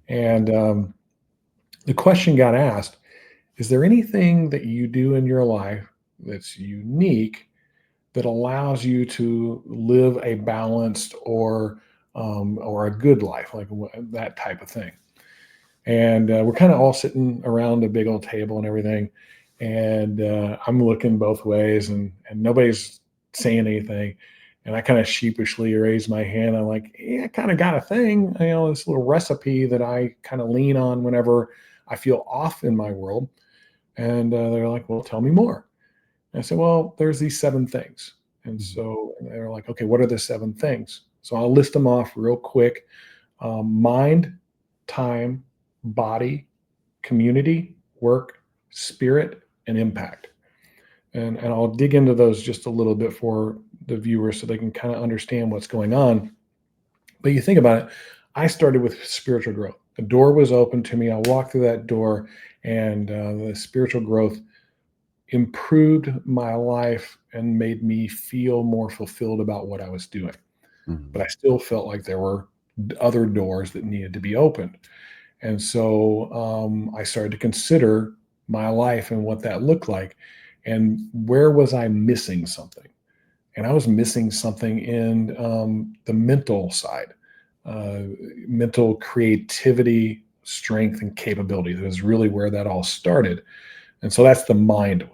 E: And the question got asked, is there anything that you do in your life that's unique that allows you to live a balanced or a good life, like that type of thing. And we're kind of all sitting around a big old table and everything. And I'm looking both ways, and nobody's saying anything. And I kind of sheepishly raise my hand. I'm like, yeah, I kind of got a thing, this little recipe that I kind of lean on whenever I feel off in my world. And they're like, well, tell me more. And I said, well, there's these 7 things. And so they're like, okay, what are the 7 things? So I'll list them off real quick. Mind, time, body, community, work, spirit, and impact. And I'll dig into those just a little bit for the viewers so they can kind of understand what's going on. But you think about it, I started with spiritual growth. The door was open to me. I walked through that door, and the spiritual growth improved my life and made me feel more fulfilled about what I was doing. But I still felt like there were other doors that needed to be opened. And so I started to consider my life and what that looked like, and where was I missing something? And I was missing something in the mental side, mental creativity, strength, and capability. That was really where that all started. And so that's the mind one.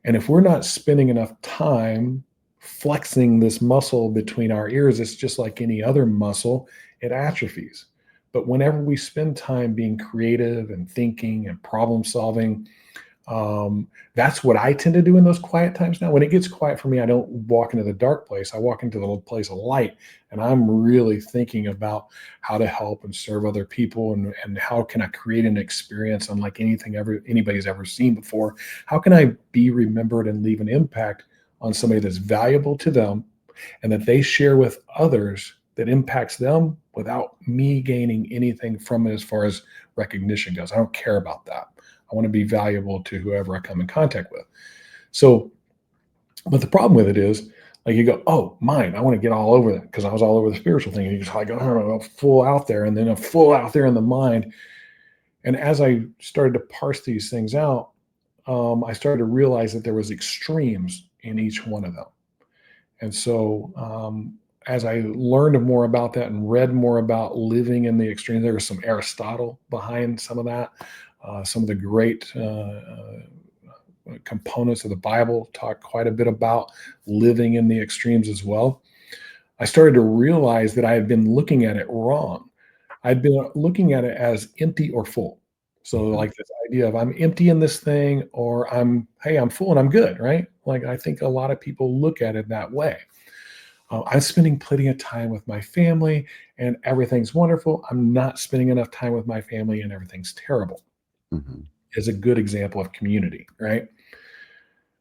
E: And if we're not spending enough time flexing this muscle between our ears, it's just like any other muscle, it atrophies. But whenever we spend time being creative and thinking and problem solving, that's what I tend to do in those quiet times now. When it gets quiet for me, I don't walk into the dark place. I walk into the place of light, and I'm really thinking about how to help and serve other people, and how can I create an experience unlike anything anybody's ever seen before. How can I be remembered and leave an impact on somebody that's valuable to them, and that they share with others that impacts them without me gaining anything from it as far as recognition goes. I don't care about that. I want to be valuable to whoever I come in contact with. So, but the problem with it is, like, you go, oh, mine, I want to get all over that, because I was all over the spiritual thing. And you just like, oh, full out there, and then a full out there in the mind. And as I started to parse these things out, I started to realize that there was extremes in each one of them. And so as I learned more about that and read more about living in the extreme, there was some Aristotle behind some of that. Some of the great components of the Bible talk quite a bit about living in the extremes as well. I started to realize that I had been looking at it wrong. I'd been looking at it as empty or full. So like this idea of I'm empty in this thing, or I'm full and I'm good, right? Like, I think a lot of people look at it that way. I'm spending plenty of time with my family and everything's wonderful. I'm not spending enough time with my family and everything's terrible. Is a good example of community, right?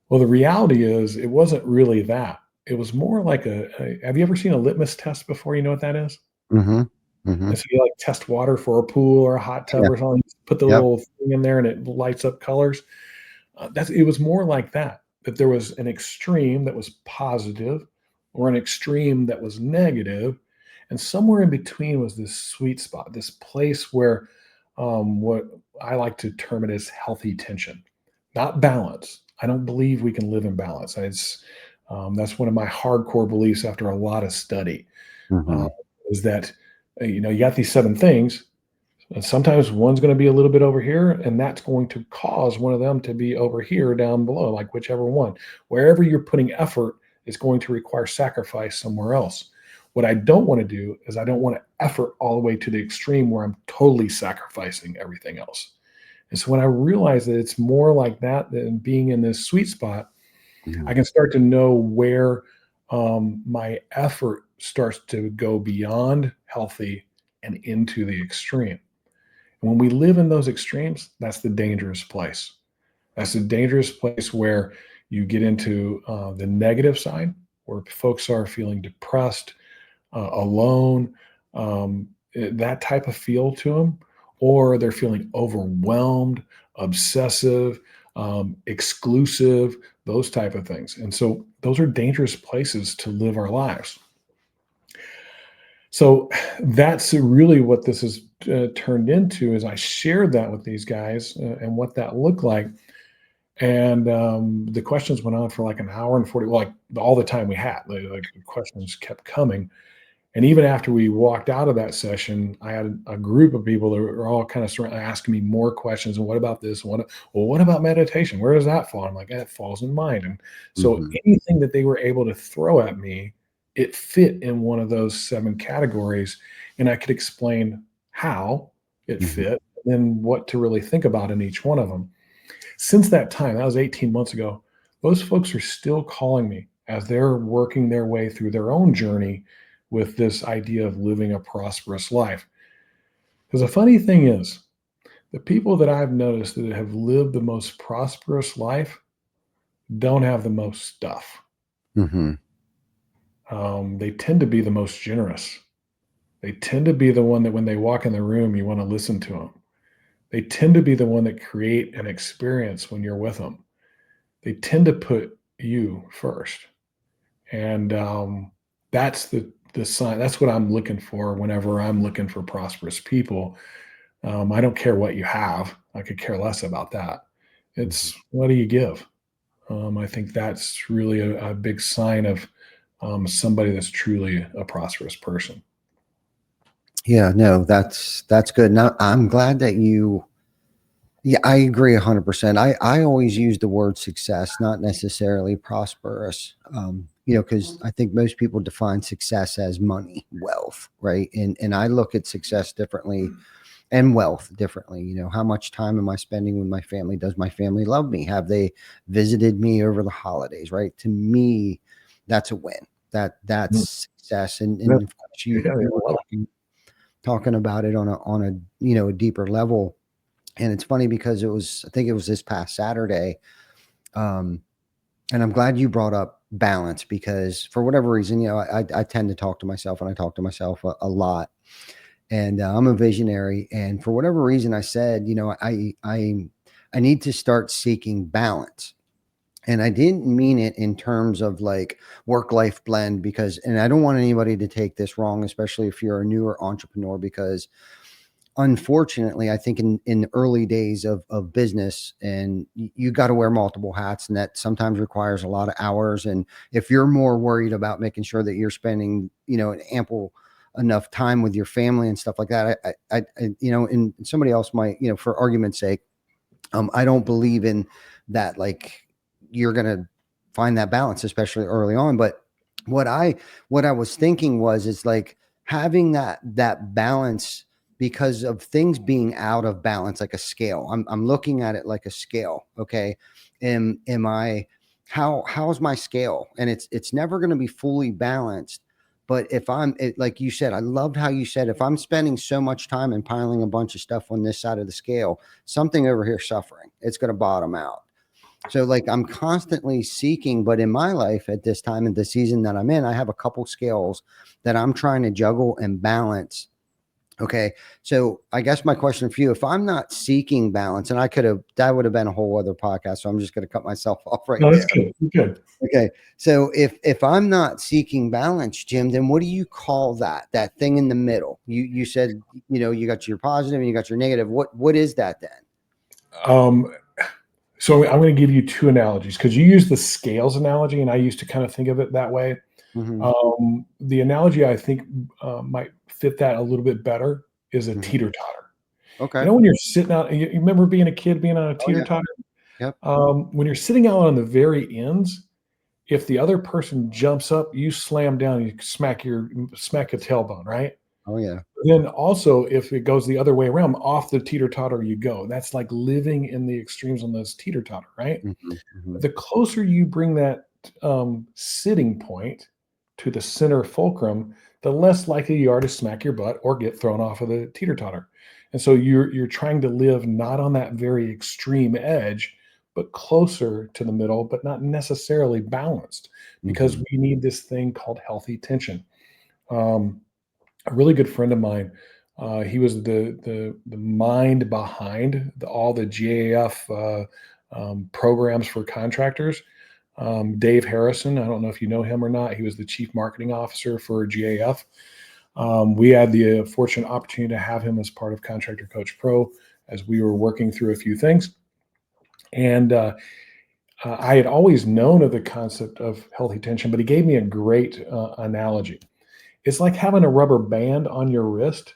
E: Well, the reality is it wasn't really that. It was more like have you ever seen a litmus test before? You know what that is? And so you like test water for a pool or a hot tub or something, put the little thing in there and it lights up colors. It was more like that there was an extreme that was positive or an extreme that was negative. And somewhere in between was this sweet spot, this place where what I like to term it as healthy tension, not balance. I don't believe we can live in balance. That's one of my hardcore beliefs after a lot of study, is that, you got these 7 things. And sometimes one's going to be a little bit over here, and that's going to cause one of them to be over here down below, like whichever one. Wherever you're putting effort is going to require sacrifice somewhere else. What I don't want to do is I don't want to effort all the way to the extreme where I'm totally sacrificing everything else. And so when I realize that it's more like that than being in this sweet spot, I can start to know where my effort starts to go beyond healthy and into the extreme. And when we live in those extremes, that's the dangerous place. That's the dangerous place where you get into the negative side, where folks are feeling depressed, alone, that type of feel to them, or they're feeling overwhelmed, obsessive, exclusive, those type of things. And so those are dangerous places to live our lives. So that's really what this has turned into, is I shared that with these guys and what that looked like. And the questions went on for like an hour and 40, well, like all the time we had, like the questions kept coming. And even after we walked out of that session, I had a group of people that were all kind of asking me more questions. And what about this? What about meditation? Where does that fall? I'm like, that falls in mind. And so anything that they were able to throw at me, it fit in one of those 7 categories. And I could explain how it fit and then what to really think about in each one of them. Since that time, that was 18 months ago, those folks are still calling me as they're working their way through their own journey with this idea of living a prosperous life. Because the funny thing is, the people that I've noticed that have lived the most prosperous life don't have the most stuff.
A: Mm-hmm.
E: They tend to be the most generous. They tend to be the one that when they walk in the room, you want to listen to them. They tend to be the one that create an experience when you're with them. They tend to put you first. And that's the sign. That's what I'm looking for whenever I'm looking for prosperous people. I don't care what you have. I could care less about that. It's what do you give? I think that's really a big sign of somebody that's truly a prosperous person.
A: Yeah, no, that's good. Now, I'm glad that yeah, I agree 100%. I always use the word success, not necessarily prosperous. Because I think most people define success as money, wealth, right? And I look at success differently and wealth differently. How much time am I spending with my family? Does my family love me? Have they visited me over the holidays, right? To me, that's a win. That's success. And of course you were talking about it on a deeper level. And it's funny because I think it was this past Saturday. And I'm glad you brought up balance because for whatever reason, I tend to talk to myself and I talk to myself a lot. And I'm a visionary. And for whatever reason, I said, I need to start seeking balance. And I didn't mean it in terms of like work-life blend and I don't want anybody to take this wrong, especially if you're a newer entrepreneur, because unfortunately, I think in the early days of business and you got to wear multiple hats and that sometimes requires a lot of hours. And if you're more worried about making sure that you're spending, an ample enough time with your family and stuff like that, I and somebody else might, for argument's sake, I don't believe in that. Like you're going to find that balance, especially early on. But what I was thinking was, it's like having that balance because of things being out of balance, like a scale. I'm looking at it like a scale. Okay. How's my scale? And it's never going to be fully balanced. But if like you said, I loved how you said, if I'm spending so much time and piling a bunch of stuff on this side of the scale, something over here suffering, it's going to bottom out. So like I'm constantly seeking, but in my life at this time in the season that I'm in, I have a couple scales that I'm trying to juggle and balance. Okay. So I guess my question for you, if I'm not seeking balance, and that would have been a whole other podcast. So I'm just going to cut myself off right
E: No, that's
A: there.
E: good. Good.
A: Okay. So if I'm not seeking balance, Jim, then what do you call that thing in the middle? You said, you got your positive and you got your negative. What is that then?
E: So I'm going to give you 2 analogies because you use the scales analogy and I used to kind of think of it that way.
A: Mm-hmm.
E: The analogy I think might fit that a little bit better is a teeter-totter.
A: Okay.
E: When you're sitting out, you remember being a kid being on a teeter-totter?
A: Yep.
E: When you're sitting out on the very ends, if the other person jumps up, you slam down, you smack your tailbone, right?
A: Oh yeah.
E: Then also, if it goes the other way around, off the teeter-totter you go. That's like living in the extremes on this teeter-totter, right?
A: Mm-hmm.
E: The closer you bring that sitting point to the center fulcrum, the less likely you are to smack your butt or get thrown off of the teeter-totter. And so you're trying to live not on that very extreme edge, but closer to the middle, but not necessarily balanced, because we need this thing called healthy tension. A really good friend of mine, he was the mind behind all the GAF programs for contractors. Dave Harrison, I don't know if you know him or not. He was the chief marketing officer for GAF. We had the fortunate opportunity to have him as part of Contractor Coach Pro as we were working through a few things. And I had always known of the concept of healthy tension, but he gave me a great analogy. It's like having a rubber band on your wrist.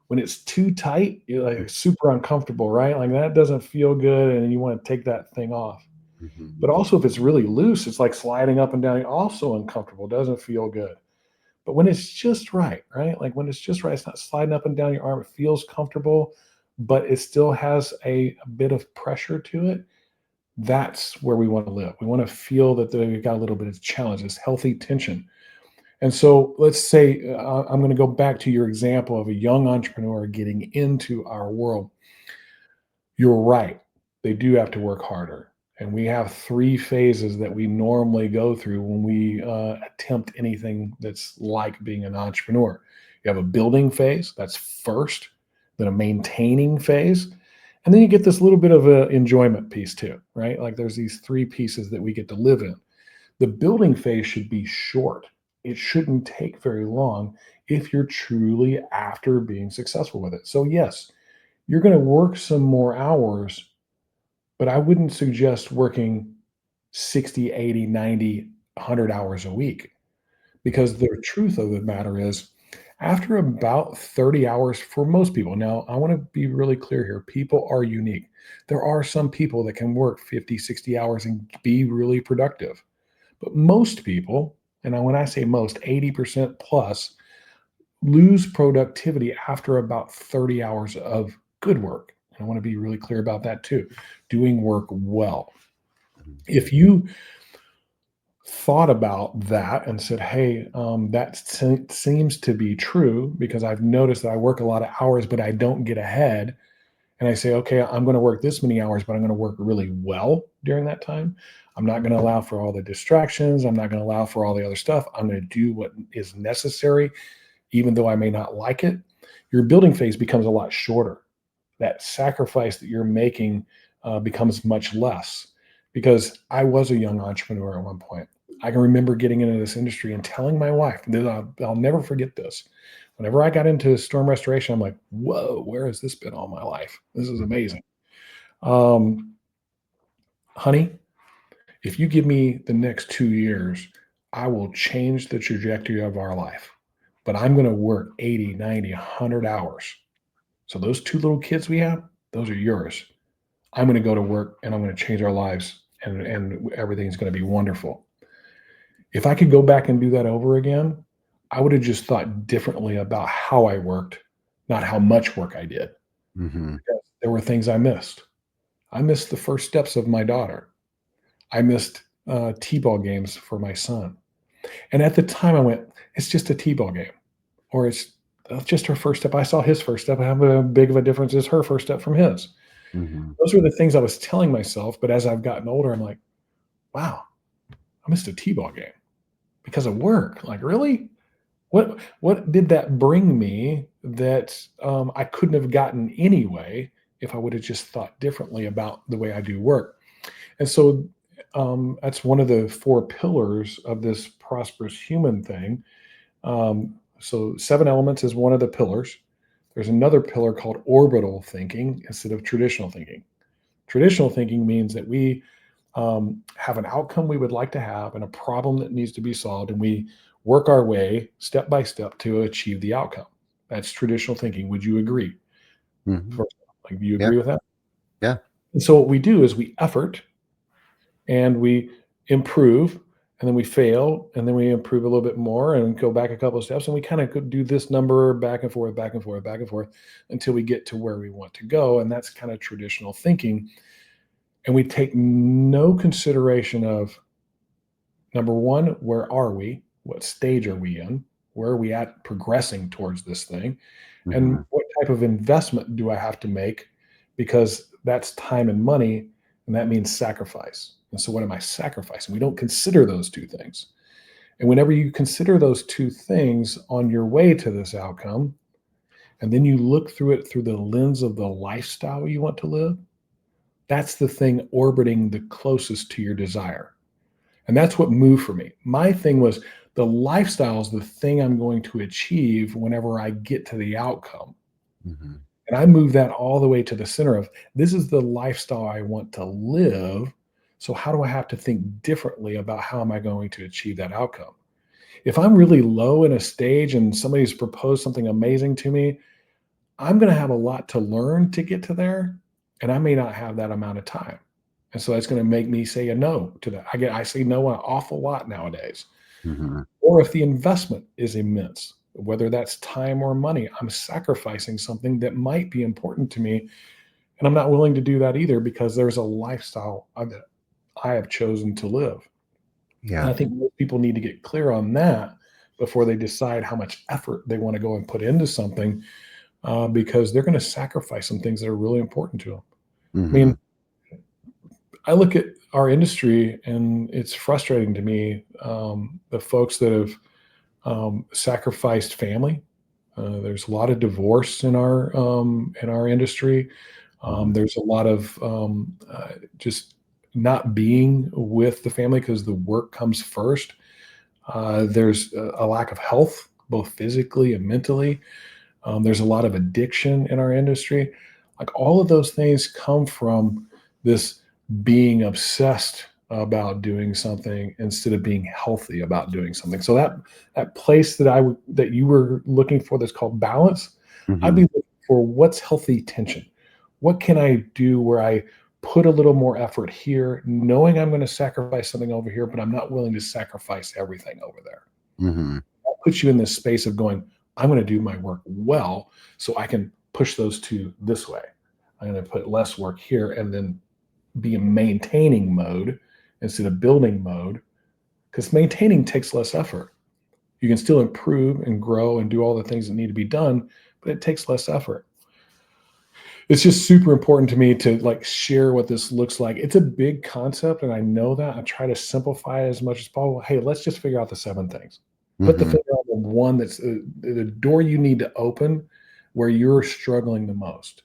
E: When it's too tight, you're like super uncomfortable, right? Like that doesn't feel good, and you want to take that thing off.
A: Mhm.
E: But also, if it's really loose, it's like sliding up and down, also uncomfortable, doesn't feel good. But when it's just right, right? Like when it's just right, it's not sliding up and down your arm, it feels comfortable, but it still has a bit of pressure to it. That's where we want to live. We want to feel that we've got a little bit of challenge, this healthy tension. And so let's say I'm going to go back to your example of a young entrepreneur getting into our world. You're right. They do have to work harder. And we have 3 phases that we normally go through when we attempt anything that's like being an entrepreneur. You have a building phase, that's first, then a maintaining phase, and then you get this little bit of an enjoyment piece too, right? Like there's these 3 pieces that we get to live in. The building phase should be short. It shouldn't take very long if you're truly after being successful with it. So, yes, you're going to work some more hours, but I wouldn't suggest working 60, 80, 90, 100 hours a week, because the truth of the matter is, after about 30 hours for most people, now I want to be really clear here, people are unique. There are some people that can work 50, 60 hours and be really productive. But most people, and when I say most, 80% plus, lose productivity after about 30 hours of good work. I want to be really clear about that too. Doing work well. If you thought about that and said, hey, that seems to be true because I've noticed that I work a lot of hours, but I don't get ahead. And I say, okay, I'm going to work this many hours, but I'm going to work really well during that time. I'm not going to allow for all the distractions. I'm not going to allow for all the other stuff. I'm going to do what is necessary, even though I may not like it. Your building phase becomes a lot shorter. That sacrifice that you're making becomes much less, because I was a young entrepreneur at one point. I can remember getting into this industry and telling my wife, I'll never forget this. Whenever I got into storm restoration, I'm like, whoa, where has this been all my life? This is amazing. Honey, if you give me the next 2 years, I will change the trajectory of our life. But I'm going to work 80, 90, 100 hours. So those 2 little kids we have, those are yours. I'm going to go to work and I'm going to change our lives, and everything's going to be wonderful. If I could go back and do that over again, I would have just thought differently about how I worked, not how much work I did.
A: Mhm.
E: Because there were things I missed. I missed the first steps of my daughter. I missed T-ball games for my son. And at the time I went, it's just a T-ball game, or it's just her first step. I saw his first step. How big of a difference is her first step from his?
A: Mhm.
E: Those were the things I was telling myself. But as I've gotten older, I'm like, wow, I missed a T-ball game because of work. Like, really? What did that bring me that I couldn't have gotten anyway if I would have just thought differently about the way I do work? And so that's one of the 4 pillars of this prosperous human thing. So 7 elements is one of the pillars. There's another pillar called orbital thinking instead of traditional thinking. Traditional thinking means that we have an outcome we would like to have and a problem that needs to be solved, and we work our way step by step to achieve the outcome. That's traditional thinking. Would you agree?
A: Mhm.
E: First, like, do you
A: Yeah.
E: agree with that?
A: Yeah.
E: And so what we do is we effort and we improve, and then we fail, and then we improve a little bit more and go back a couple of steps, and we kind of do this number back and forth, back and forth, back and forth until we get to where we want to go. And that's kind of traditional thinking. And we take no consideration of, number one, where are we? What stage are we in? Where are we at progressing towards this thing? And
A: Mhm.
E: what type of investment do I have to make? Because that's time and money, and that means sacrifice. And so, what am I sacrificing? We don't consider those 2 things. And whenever you consider those 2 things on your way to this outcome, and then you look through it through the lens of the lifestyle you want to live, that's the thing orbiting the closest to your desire. And that's what moved for me. My thing was, the lifestyle is the thing I'm going to achieve whenever I get to the outcome.
A: Mhm.
E: And I moved that all the way to the center of, this is the lifestyle I want to live. So how do I have to think differently about how am I going to achieve that outcome? If I'm really low in a stage and somebody's proposed something amazing to me, I'm going to have a lot to learn to get to there, and I may not have that amount of time. And so that's going to make me say a no to that. I say no an awful lot nowadays.
A: Mhm.
E: Or if the investment is immense, whether that's time or money, I'm sacrificing something that might be important to me, and I'm not willing to do that either because there's a lifestyle that I have chosen to live. And
A: Yeah.
E: I think most people need to get clear on that before they decide how much effort they want to go and put into something, because they're going to sacrifice some things that are really important to them. I
A: Mhm.
E: mean, I look at our industry and it's frustrating to me, the folks that have sacrificed family. There's a lot of divorce in our industry.
A: Mhm.
E: There's a lot of just not being with the family because the work comes first. There's a lack of health, both physically and mentally. There's a lot of addiction in our industry. Like all of those things come from this being obsessed about doing something instead of being healthy about doing something. So that place that you were looking for that's called balance, I'd be
A: Mhm.
E: looking for what's healthy tension. What can I do where I put a little more effort here, knowing I'm going to sacrifice something over here, but I'm not willing to sacrifice everything over there.
A: Mhm.
E: That puts you in this space of going, I'm going to do my work well so I can push those two this way. I'm going to put less work here and then be in maintaining mode instead of building mode, because maintaining takes less effort. You can still improve and grow and do all the things that need to be done, but it takes less effort. It's just super important to me to like share what this looks like. It's a big concept, and I know that. I try to simplify it as much as possible. Hey, let's just figure out the 7 things. Put the
A: Mhm.
E: finger on the one that's the door you need to open where you're struggling the most.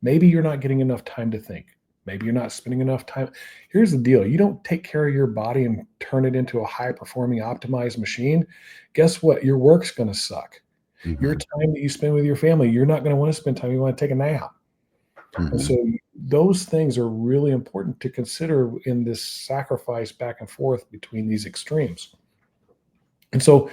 E: Maybe you're not getting enough time to think. Maybe you're not spending enough time. Here's the deal. You don't take care of your body and turn it into a high performing optimized machine. Guess what? Your work's going to suck. Your
A: Mhm.
E: time that you spend with your family, you're not going to want to spend time. You want to take a nap. And
A: Mhm.
E: so those things are really important to consider in this sacrifice back and forth between these extremes. And so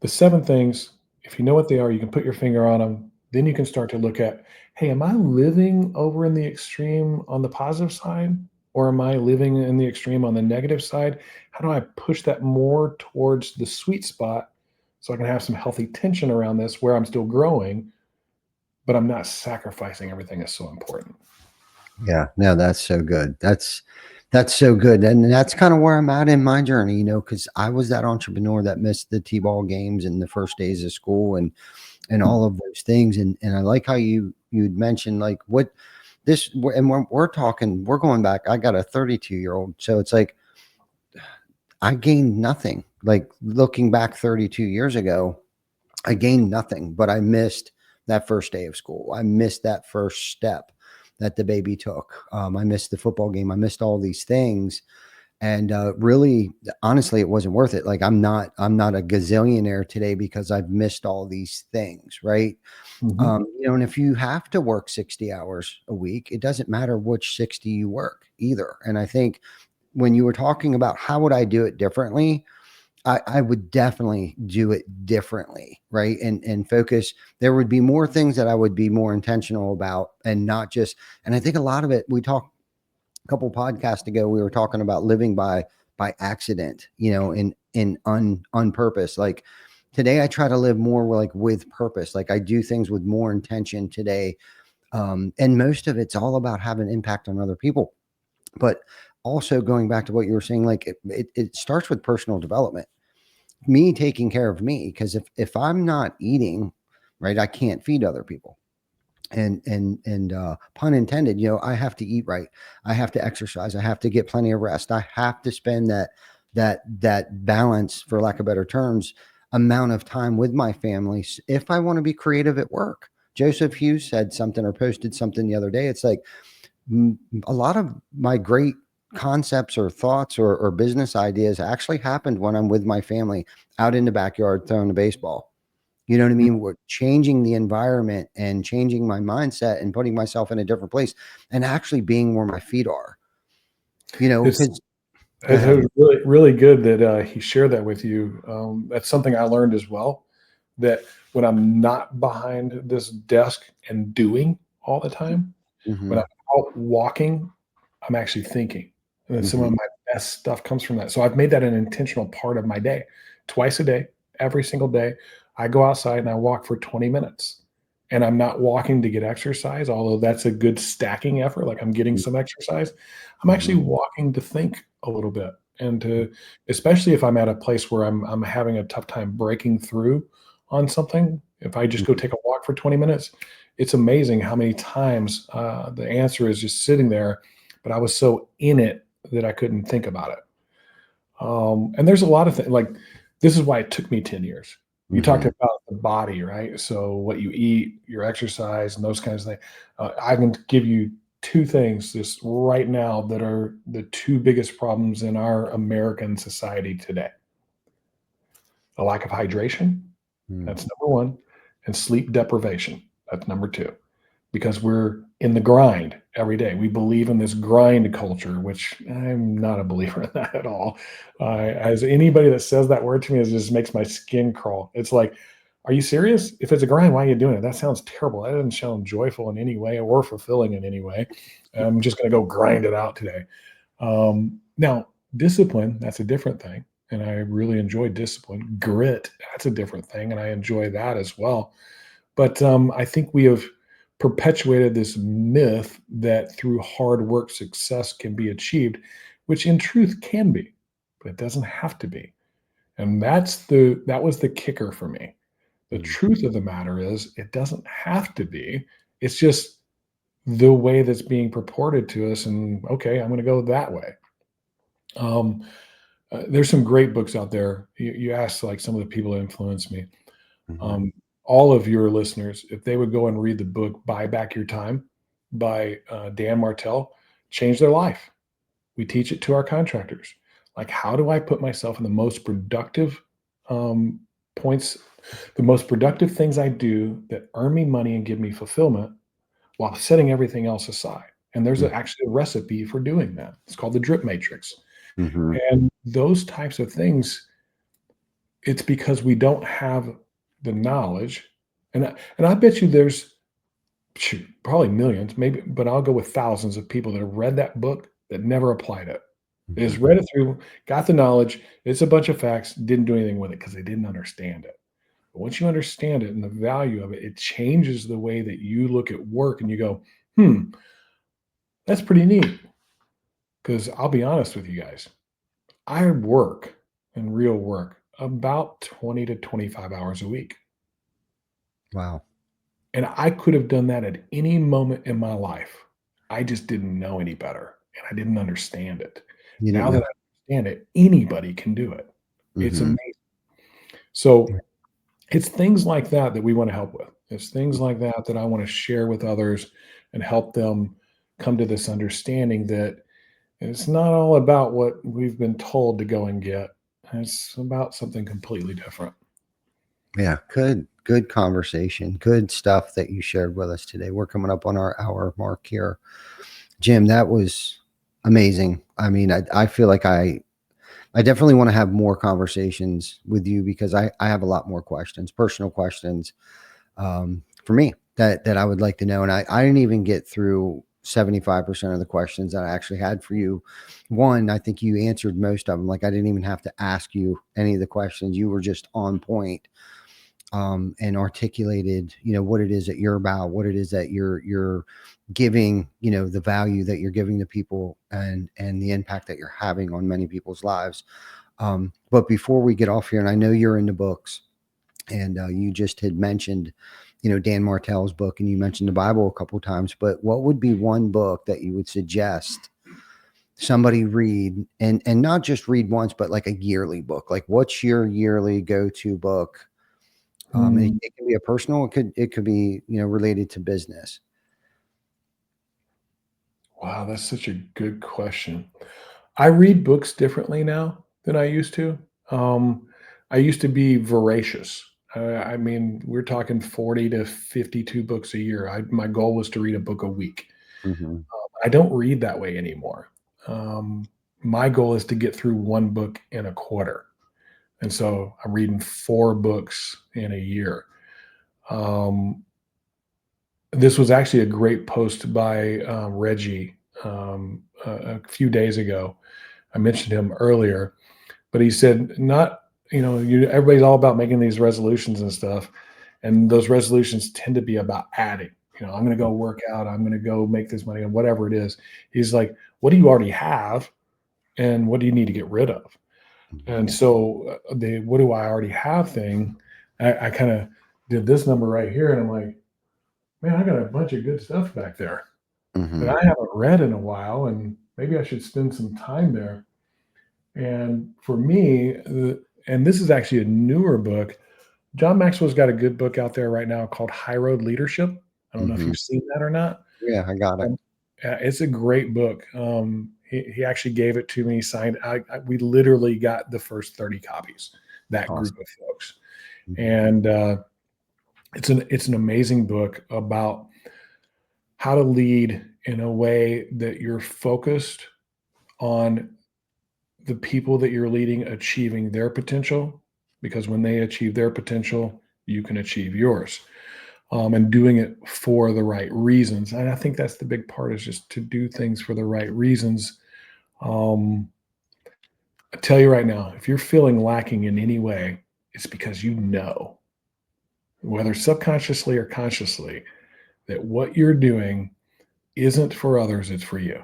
E: the 7 things, if you know what they are, you can put your finger on them. Then you can start to look at, hey, am I living over in the extreme on the positive side? Or am I living in the extreme on the negative side? How do I push that more towards the sweet spot so I can have some healthy tension around this where I'm still growing, but I'm not sacrificing everything that's so important?
A: Yeah, no, that's so good. That's so good, and that's kind of where I'm at in my journey, because I was that entrepreneur that missed the t-ball games and the first days of school and all of those things, and I like how you'd mentioned like what this, and we're talking, we're going back. I got a 32-year-old, so it's like I gained nothing. Like looking back 32 years ago, I gained nothing, but I missed that first day of school. I missed that first step that the baby took. I missed the football game. I missed all these things, and really, honestly, it wasn't worth it. Like I'm not a gazillionaire today because I've missed all these things, right?
E: Mhm.
A: And if you have to work 60 hours a week, it doesn't matter which 60 you work either. And I think when you were talking about how would I do it differently, I would definitely do it differently, right? And focus. There would be more things that I would be more intentional about, and not just. And I think a lot of it. We talked a couple podcasts ago. We were talking about living by accident, on purpose. Like today, I try to live more like with purpose. Like I do things with more intention today, and most of it's all about having impact on other people. But also going back to what you were saying, like it starts with personal development, me taking care of me, because if I'm not eating right, I can't feed other people. And pun intended, I have to eat right, I have to exercise, I have to get plenty of rest, I have to spend that balance, for lack of better terms, amount of time with my family if I want to be creative at work. Joseph Hughes said something or posted something the other day. It's like, a lot of my great concepts or thoughts or business ideas actually happened when I'm with my family out in the backyard throwing a baseball. You know what I mean? We're changing the environment and changing my mindset and putting myself in a different place and actually being where my feet are. You know,
E: It's,
A: because go
E: it's
A: ahead.
E: really, really good that he shared that with you. That's something I learned as well, that when I'm not behind this desk and doing all the time, when
A: Hmm.
E: I'm out walking, I'm actually thinking. And then some of
A: Hmm.
E: my best stuff comes from that. So I've made that an intentional part of my day. Twice a day, every single day, I go outside and I walk for 20 minutes. And I'm not walking to get exercise, although that's a good stacking effort. Like I'm getting some exercise. I'm actually
A: Hmm.
E: walking to think a little bit and to, especially if I'm at a place where I'm having a tough time breaking through on something. If I just go take a walk for 20 minutes, it's amazing how many times the answer is just sitting there, but I was so in it that I couldn't think about it. And there's a lot of things like this is why it took me 10 years. You talked
A: Hmm.
E: about the body, right? So what you eat, your exercise, and those kinds of things. I can give you two things just right now that are the two biggest problems in our American society today: a lack of hydration,
A: Hmm.
E: that's number one, and sleep deprivation. That's number two, because we're in the grind every day. We believe in this grind culture, which I'm not a believer in that at all. As anybody that says that word to me, it just makes my skin crawl. It's like, are you serious? If it's a grind, why are you doing it? That sounds terrible. That doesn't sound joyful in any way or fulfilling in any way. I'm just going to go grind it out today. Now, discipline, that's a different thing. And I really enjoy discipline. Grit, that's a different thing. And I enjoy that as well. But I think we have perpetuated this myth that through hard work, success can be achieved, which in truth can be, but it doesn't have to be. And that was the kicker for me. The truth of the matter is, it doesn't have to be. It's just the way that's being purported to us. And okay, I'm going to go that way. Um, there's some great books out there. You asked like some of the people that influenced me.
A: Hmm.
E: Um, all of your listeners, if they would go and read the book "Buy Back Your Time" by Dan Martell, change their life. We teach it to our contractors. Like, how do I put myself in the most productive um, points, the most productive things I do that earn me money and give me fulfillment while setting everything else aside? And there's actually a recipe for doing that. It's called the drip matrix.
A: Hmm.
E: And those types of things, it's because we don't have the knowledge. And I bet you there's shoot, probably millions, maybe, but I'll go with thousands of people that have read that book that never applied it. They
A: Hmm.
E: just read it through, got the knowledge. It's a bunch of facts, didn't do anything with it because they didn't understand it. But once you understand it and the value of it, it changes the way that you look at work and you go, that's pretty neat. Because I'll be honest with you guys, I work in real work about 20 to 25 hours a week.
A: Wow.
E: And I could have done that at any moment in my life. I just didn't know any better and I didn't understand it.
A: You didn't
E: Now that
A: know.
E: I understand it, anybody can do it. It's
A: Hmm.
E: amazing. So it's things like that that we want to help with. It's things like that that I want to share with others and help them come to this understanding that it's not all about what we've been told to go and get. It's about something completely different.
A: Yeah, good conversation. Good stuff that you shared with us today. We're coming up on our hour mark here. Jim, that was amazing. I mean, I feel like I definitely want to have more conversations with you because I have a lot more questions, personal questions, for me that I would like to know. And I didn't even get through 75% of the questions that I actually had for you. One, I think you answered most of them. Like I didn't even have to ask you any of the questions. You were just on point, and articulated, what it is that you're about, what it is that you're giving, the value that you're giving to people, and the impact that you're having on many people's lives. But before we get off here, and I know you're into books, and you just had mentioned, Dan Martell's book, and you mentioned the Bible a couple of times. But what would be one book that you would suggest somebody read, and not just read once, but like a yearly book? Like, what's your yearly go-to book?
E: Hmm.
A: It can be a personal, it could be, related to business.
E: Wow, that's such a good question. I read books differently now than I used to. Um, I used to be voracious. I mean, we're talking 40 to 52 books a year. My goal was to read a book a week.
A: Hmm.
E: I don't read that way anymore. my goal is to get through one book in a quarter. And so I'm reading 4 books in a year. This was actually a great post by Reggie a few days ago. I mentioned him earlier, but he said, everybody's all about making these resolutions and stuff. And those resolutions tend to be about adding. I'm going to go work out. I'm going to go make this money and whatever it is. He's like, what do you already have? And what do you need to get rid of? And so the what do I already have thing, I kind of did this number right here. And I'm like, man, I got a bunch of good stuff back there that I haven't read in a while. And maybe I should spend some time there. And for me, and this is actually a newer book, John Maxwell's got a good book out there right now called High Road Leadership. I don't know if you've seen that or not.
A: Yeah, I got it.
E: It's a great book. He actually gave it to me, signed. We literally got the first 30 copies, that group of folks. And it's an amazing book about how to lead in a way that you're focused on the people that you're leading achieving their potential, because when they achieve their potential, you can achieve yours. And doing it for the right reasons. And I think that's the big part, is just to do things for the right reasons. I tell you right now, if you're feeling lacking in any way, it's because whether subconsciously or consciously, that what you're doing isn't for others, it's for you.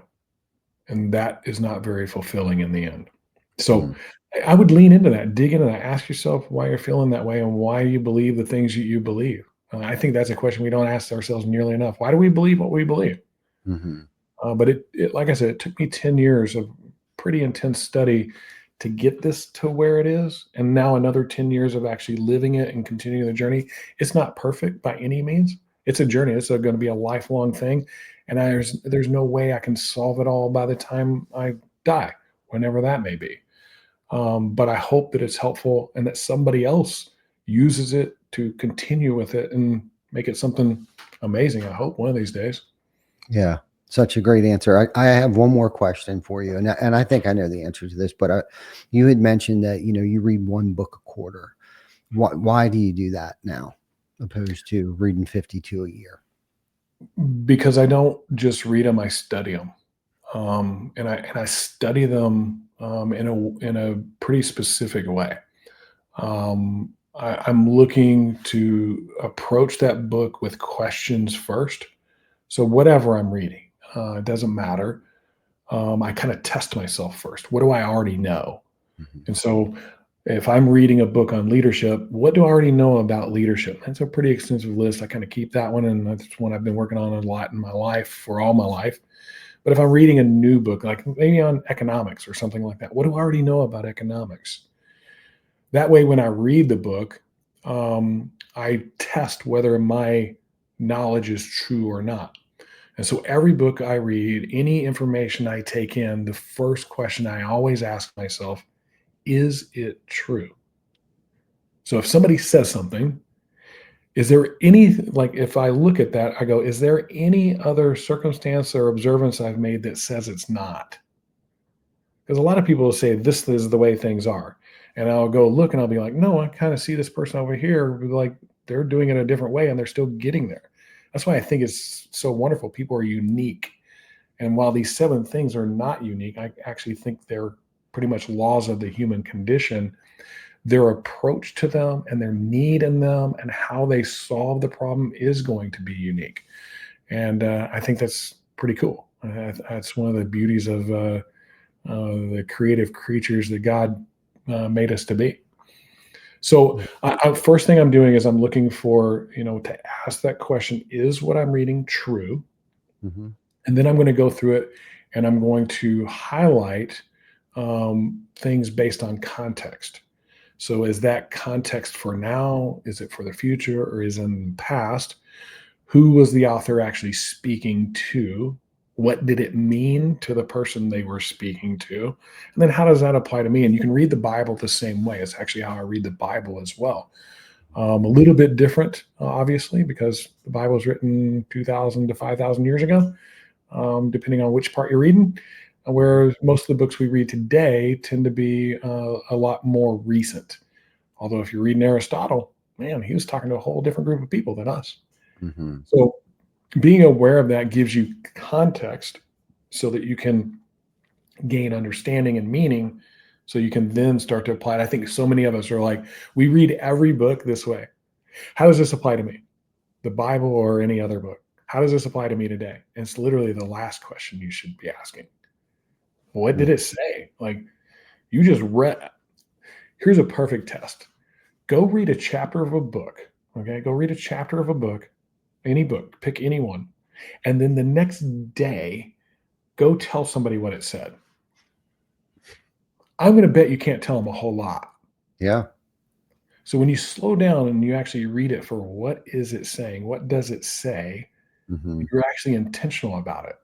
E: And that is not very fulfilling in the end. So I would lean into that, dig into that, ask yourself why you're feeling that way and why you believe the things you believe. I think that's a question we don't ask ourselves nearly enough. Why do we believe what we believe? But it, like I said, it took me 10 years of pretty intense study to get this to where it is. And now another 10 years of actually living it and continuing the journey. It's not perfect by any means. It's a journey. It's going to be a lifelong thing. And there's no way I can solve it all by the time I die, whenever that may be. But I hope that it's helpful and that somebody else uses it to continue with it and make it something amazing. I hope one of these days.
A: Yeah, such a great answer. I have one more question for you, and I think I know the answer to this. But you had mentioned that you read 1 book a quarter. Why do you do that now, opposed to reading 52 a year?
E: Because I don't just read them; I study them, and I study them in a pretty specific way. I'm looking to approach that book with questions first. So whatever I'm reading, it doesn't matter. I kind of test myself first. What do I already know? And so if I'm reading a book on leadership, what do I already know about leadership? That's a pretty extensive list. I kind of keep that one, and that's one I've been working on a lot in my life, for all my life. But if I'm reading a new book, like maybe on economics or something like that, what do I already know about economics? That way, when I read the book, I test whether my knowledge is true or not. And so every book I read, any information I take in, the first question I always ask myself, is it true? So if somebody says something, is there any, like if I look at that, I go, is there any other circumstance or observance I've made that says it's not? Because a lot of people will say, this is the way things are. And I'll go look and I'll be like, no, I kind of see this person over here, like they're doing it a different way and they're still getting there. That's why I think it's so wonderful. People are unique. And while these 7 things are not unique, I actually think they're pretty much laws of the human condition. Their approach to them and their need in them and how they solve the problem is going to be unique. And I think that's pretty cool. That's one of the beauties of the creative creatures that God made us to be. So first thing I'm doing is I'm looking for, to ask that question, is what I'm reading true? And then I'm going to go through it and I'm going to highlight things based on context. So is that context for now? Is it for the future, or is it in the past? Who was the author actually speaking to? What did it mean to the person they were speaking to? And then how does that apply to me? And you can read the Bible the same way. It's actually how I read the Bible as well. A little bit different, obviously, because the Bible was written 2,000 to 5,000 years ago, depending on which part you're reading. whereas most of the books we read today tend to be a lot more recent. Although if you're reading Aristotle, man, he was talking to a whole different group of people than us.
A: Mm-hmm.
E: So being aware of that gives you context so that you can gain understanding and meaning, so you can then start to apply it. I think so many of us are like, we read every book this way. How does this apply to me? The Bible or any other book? How does this apply to me today? And it's literally the last question you should be asking. What did it say? Like, you just read. Here's a perfect test. Go read a chapter of a book. Okay. Go read a chapter of a book, any book, pick any one. And then the next day, go tell somebody what it said. I'm going to bet you can't tell them a whole lot.
A: Yeah.
E: So when you slow down and you actually read it for what is it saying? What does it say?
A: Mm-hmm.
E: You're actually intentional about it.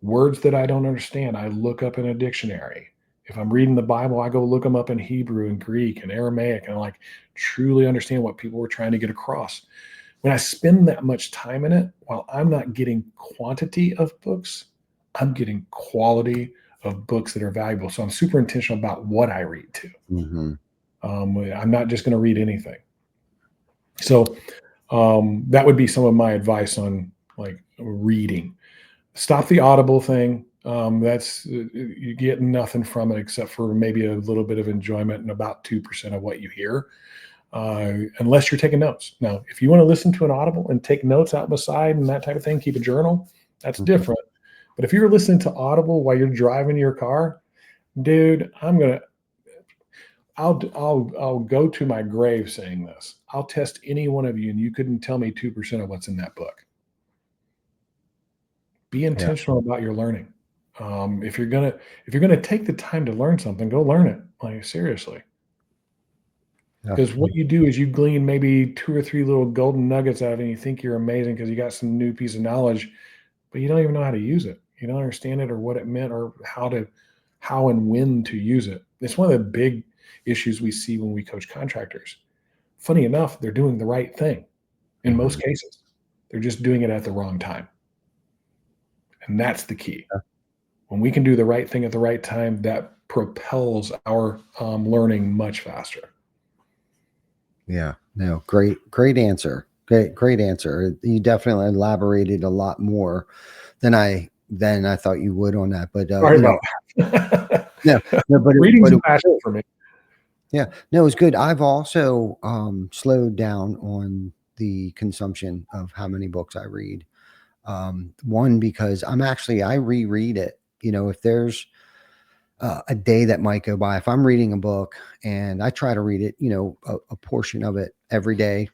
E: Words that I don't understand, I look up in a dictionary. If I'm reading the Bible, I go look them up in Hebrew and Greek and Aramaic and like truly understand what people were trying to get across. When I spend that much time in it, while I'm not getting quantity of books, I'm getting quality of books that are valuable. So I'm super intentional about what I read too.
A: Mm-hmm.
E: I'm not just going to read anything. So that would be some of my advice on like reading. Stop the Audible thing. That's you get nothing from it except for maybe a little bit of enjoyment and about 2% of what you hear, unless you're taking notes. Now, if you want to listen to an Audible and take notes out beside and that type of thing, keep a journal, that's different. But if you're listening to Audible while you're driving your car, dude, I'll go to my grave saying this. I'll test any one of you, and you couldn't tell me 2% of what's in that book. Be intentional about your learning. If you're gonna take the time to learn something, go learn it. Like seriously, because what you do is you glean maybe 2 or 3 little golden nuggets out of it, and you think you're amazing because you got some new piece of knowledge, but you don't even know how to use it. You don't understand it or what it meant or how and when to use it. It's one of the big issues we see when we coach contractors. Funny enough, they're doing the right thing in most cases. They're just doing it at the wrong time. And that's the key. When we can do the right thing at the right time, that propels our learning much faster.
A: Yeah. No, great answer. Great answer. You definitely elaborated a lot more than I thought you would on that. But
E: Sorry
A: you know,
E: about
A: no, but
E: reading's a passion for me.
A: Yeah, no, it's good. I've also slowed down on the consumption of how many books I read. One, because I reread it. You know, if there's a day that might go by, if I'm reading a book and I try to read it, you know, a portion of it every day.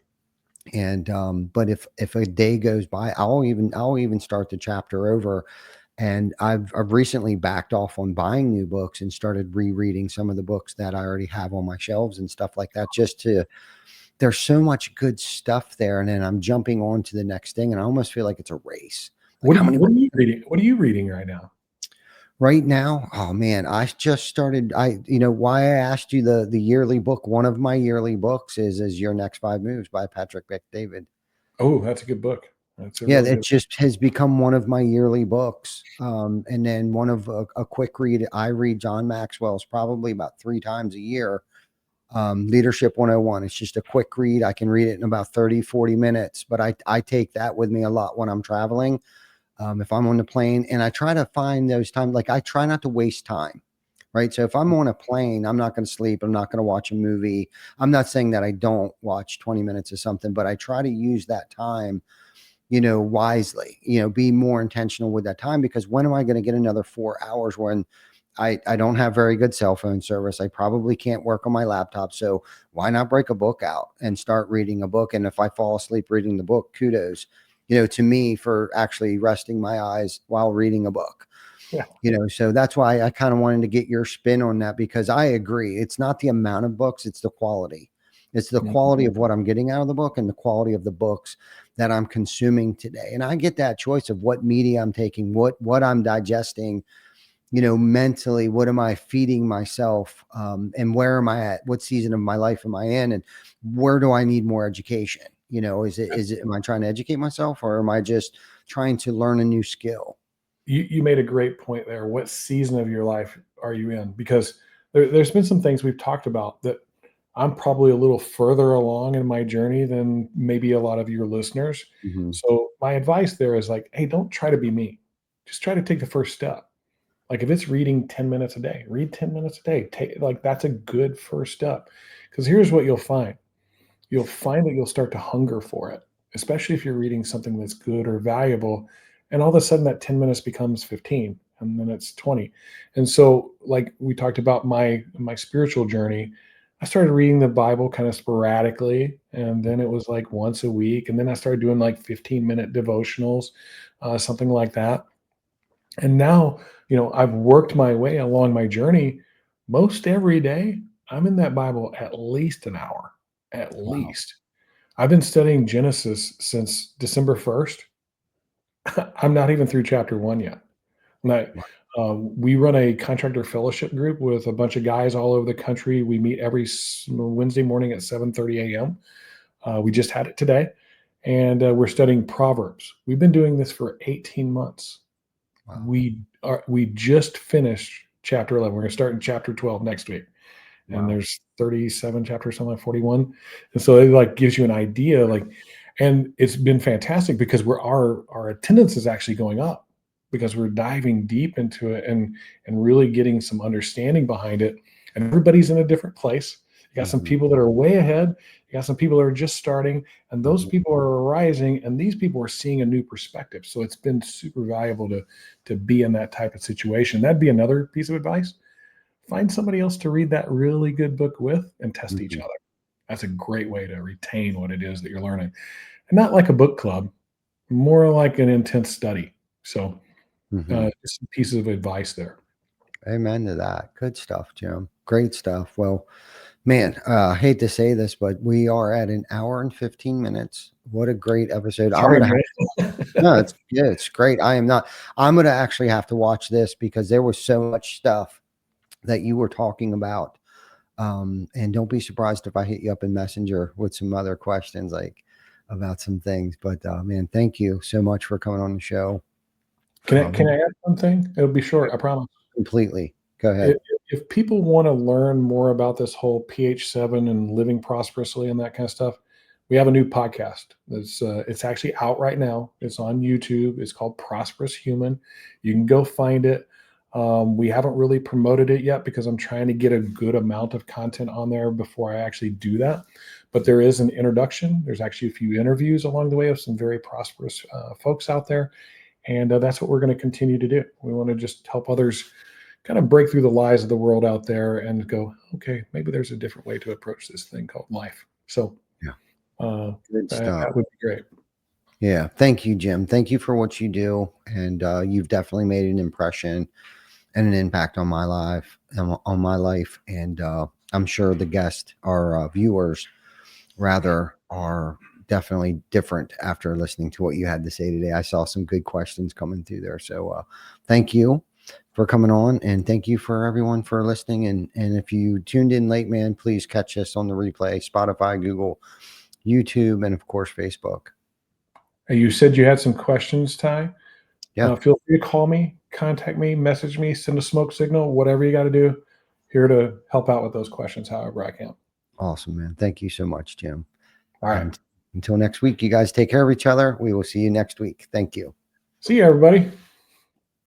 A: And but if a day goes by, I'll even start the chapter over. And I've recently backed off on buying new books and started rereading some of the books that I already have on my shelves and stuff like that, there's so much good stuff there. And then I'm jumping on to the next thing. And I almost feel like it's a race. Like
E: What are you reading? What are you reading right now?
A: Right now? Oh man, I just started. You know, why I asked you the yearly book. One of my yearly books is Your Next 5 Moves by Patrick Bet-David.
E: Oh, that's a good book. That's a
A: Yeah,
E: real
A: it
E: good
A: just has become one of my yearly books. And then one of a quick read. I read John Maxwell's probably about 3 times a year. Leadership 101. It's just a quick read. I can read it in about 30, 40 minutes, but I take that with me a lot when I'm traveling. If I'm on the plane, and I try to find those times, like I try not to waste time. Right. So if I'm on a plane, I'm not going to sleep. I'm not going to watch a movie. I'm not saying that I don't watch 20 minutes of something, but I try to use that time, you know, wisely, you know, be more intentional with that time, because when am I going to get another 4 hours when I don't have very good cell phone service? I probably can't work on my laptop. So why not break a book out and start reading a book? And if I fall asleep reading the book, kudos, you know, to me for actually resting my eyes while reading a book.
E: Yeah.
A: You know, so that's why I kind of wanted to get your spin on that, because I agree. It's not the amount of books, it's the quality. It's the quality of what I'm getting out of the book and the quality of the books that I'm consuming today. And I get that choice of what media I'm taking, what I'm digesting, you know, mentally, what am I feeding myself? And where am I at? What season of my life am I in? And where do I need more education? You know, am I trying to educate myself, or am I just trying to learn a new skill?
E: you made a great point there. What season of your life are you in? Because there's been some things we've talked about that I'm probably a little further along in my journey than maybe a lot of your listeners.
A: Mhm.
E: So my advice there is like, hey, don't try to be me. Just try to take the first step. Like if it's reading 10 minutes a day, read 10 minutes a day. That's a good first step. Because here's what you'll find. You'll find that you'll start to hunger for it, especially if you're reading something that's good or valuable. And all of a sudden that 10 minutes becomes 15 and then it's 20. And so like we talked about my spiritual journey, I started reading the Bible kind of sporadically. And then it was like once a week. And then I started doing like 15-minute devotionals, something like that. And now, I've worked my way along my journey. Most every day, I'm in that Bible at least an hour, at
A: Wow.
E: least. I've been studying Genesis since December 1st. I'm not even through chapter 1 yet.
A: Wow.
E: We run a contractor fellowship group with a bunch of guys all over the country. We meet every Wednesday morning at 7:30 a.m. We just had it today, and we're studying Proverbs. We've been doing this for 18 months.
A: Wow.
E: We just finished chapter 11. We're going to start in chapter 12 next week. And
A: Wow.
E: there's 37 chapters, something like 41. And so it like gives you an idea, and it's been fantastic because our attendance is actually going up because we're diving deep into it and really getting some understanding behind it. And everybody's in a different place. You got some
A: Mhm.
E: people that are way ahead. You got some people that are just starting, and those
A: Mhm.
E: people are rising, and these people are seeing a new perspective. So it's been super valuable to be in that type of situation. That'd be another piece of advice. Find somebody else to read that really good book with and test each
A: Mhm.
E: other. That's a great way to retain what it is that you're learning. And not like a book club, more like an intense study. So,
A: Mhm.
E: just some pieces of advice there.
A: Amen to that. Good stuff, Jim. Great stuff. Well, man, I hate to say this, but we are at an hour and 15 minutes. What a great episode. I'm
E: Sorry,
A: gonna have
E: man.
A: no, it's yeah, it's great. I'm gonna actually have to watch this because there was so much stuff that you were talking about. And don't be surprised if I hit you up in Messenger with some other questions like about some things. But man, thank you so much for coming on the show.
E: Can I add one thing? It'll be short, I promise.
A: Completely. Go
E: If,
A: ahead.
E: if people want to learn more about this whole PH7 and living prosperously and that kind of stuff, we have a new podcast. It's actually out right now. It's on YouTube. It's called Prosperous Human. You can go find it. We haven't really promoted it yet because I'm trying to get a good amount of content on there before I actually do that. But there is an introduction. There's actually a few interviews along the way of some very prosperous folks out there. And that's what we're going to continue to do. We want to just help others kind of break through the lies of the world out there and go, okay, maybe there's a different way to approach this thing called life. So
A: Yeah.
E: uh,
A: Good stuff.
E: that would be great.
A: Yeah. Thank you, Jim. Thank you for what you do. And you've definitely made an impression and an impact on my life, on my life. And I'm sure the guests, our viewers, rather, are definitely different after listening to what you had to say today. I saw some good questions coming through there. So thank you for coming on, and thank you for everyone for listening. And if you tuned in late, man, please catch us on the replay, Spotify, Google, YouTube, and of course Facebook.
E: You said you had some questions, Ty.
A: Yeah.
E: Feel free to call me, contact me, message me, send a smoke signal, whatever you got to do. Here to help out with those questions, however I can.
A: Awesome, man. Thank you so much, Jim.
E: All right.
A: And until next week, you guys take care of each other. We will see you next week. Thank you.
E: See you, everybody.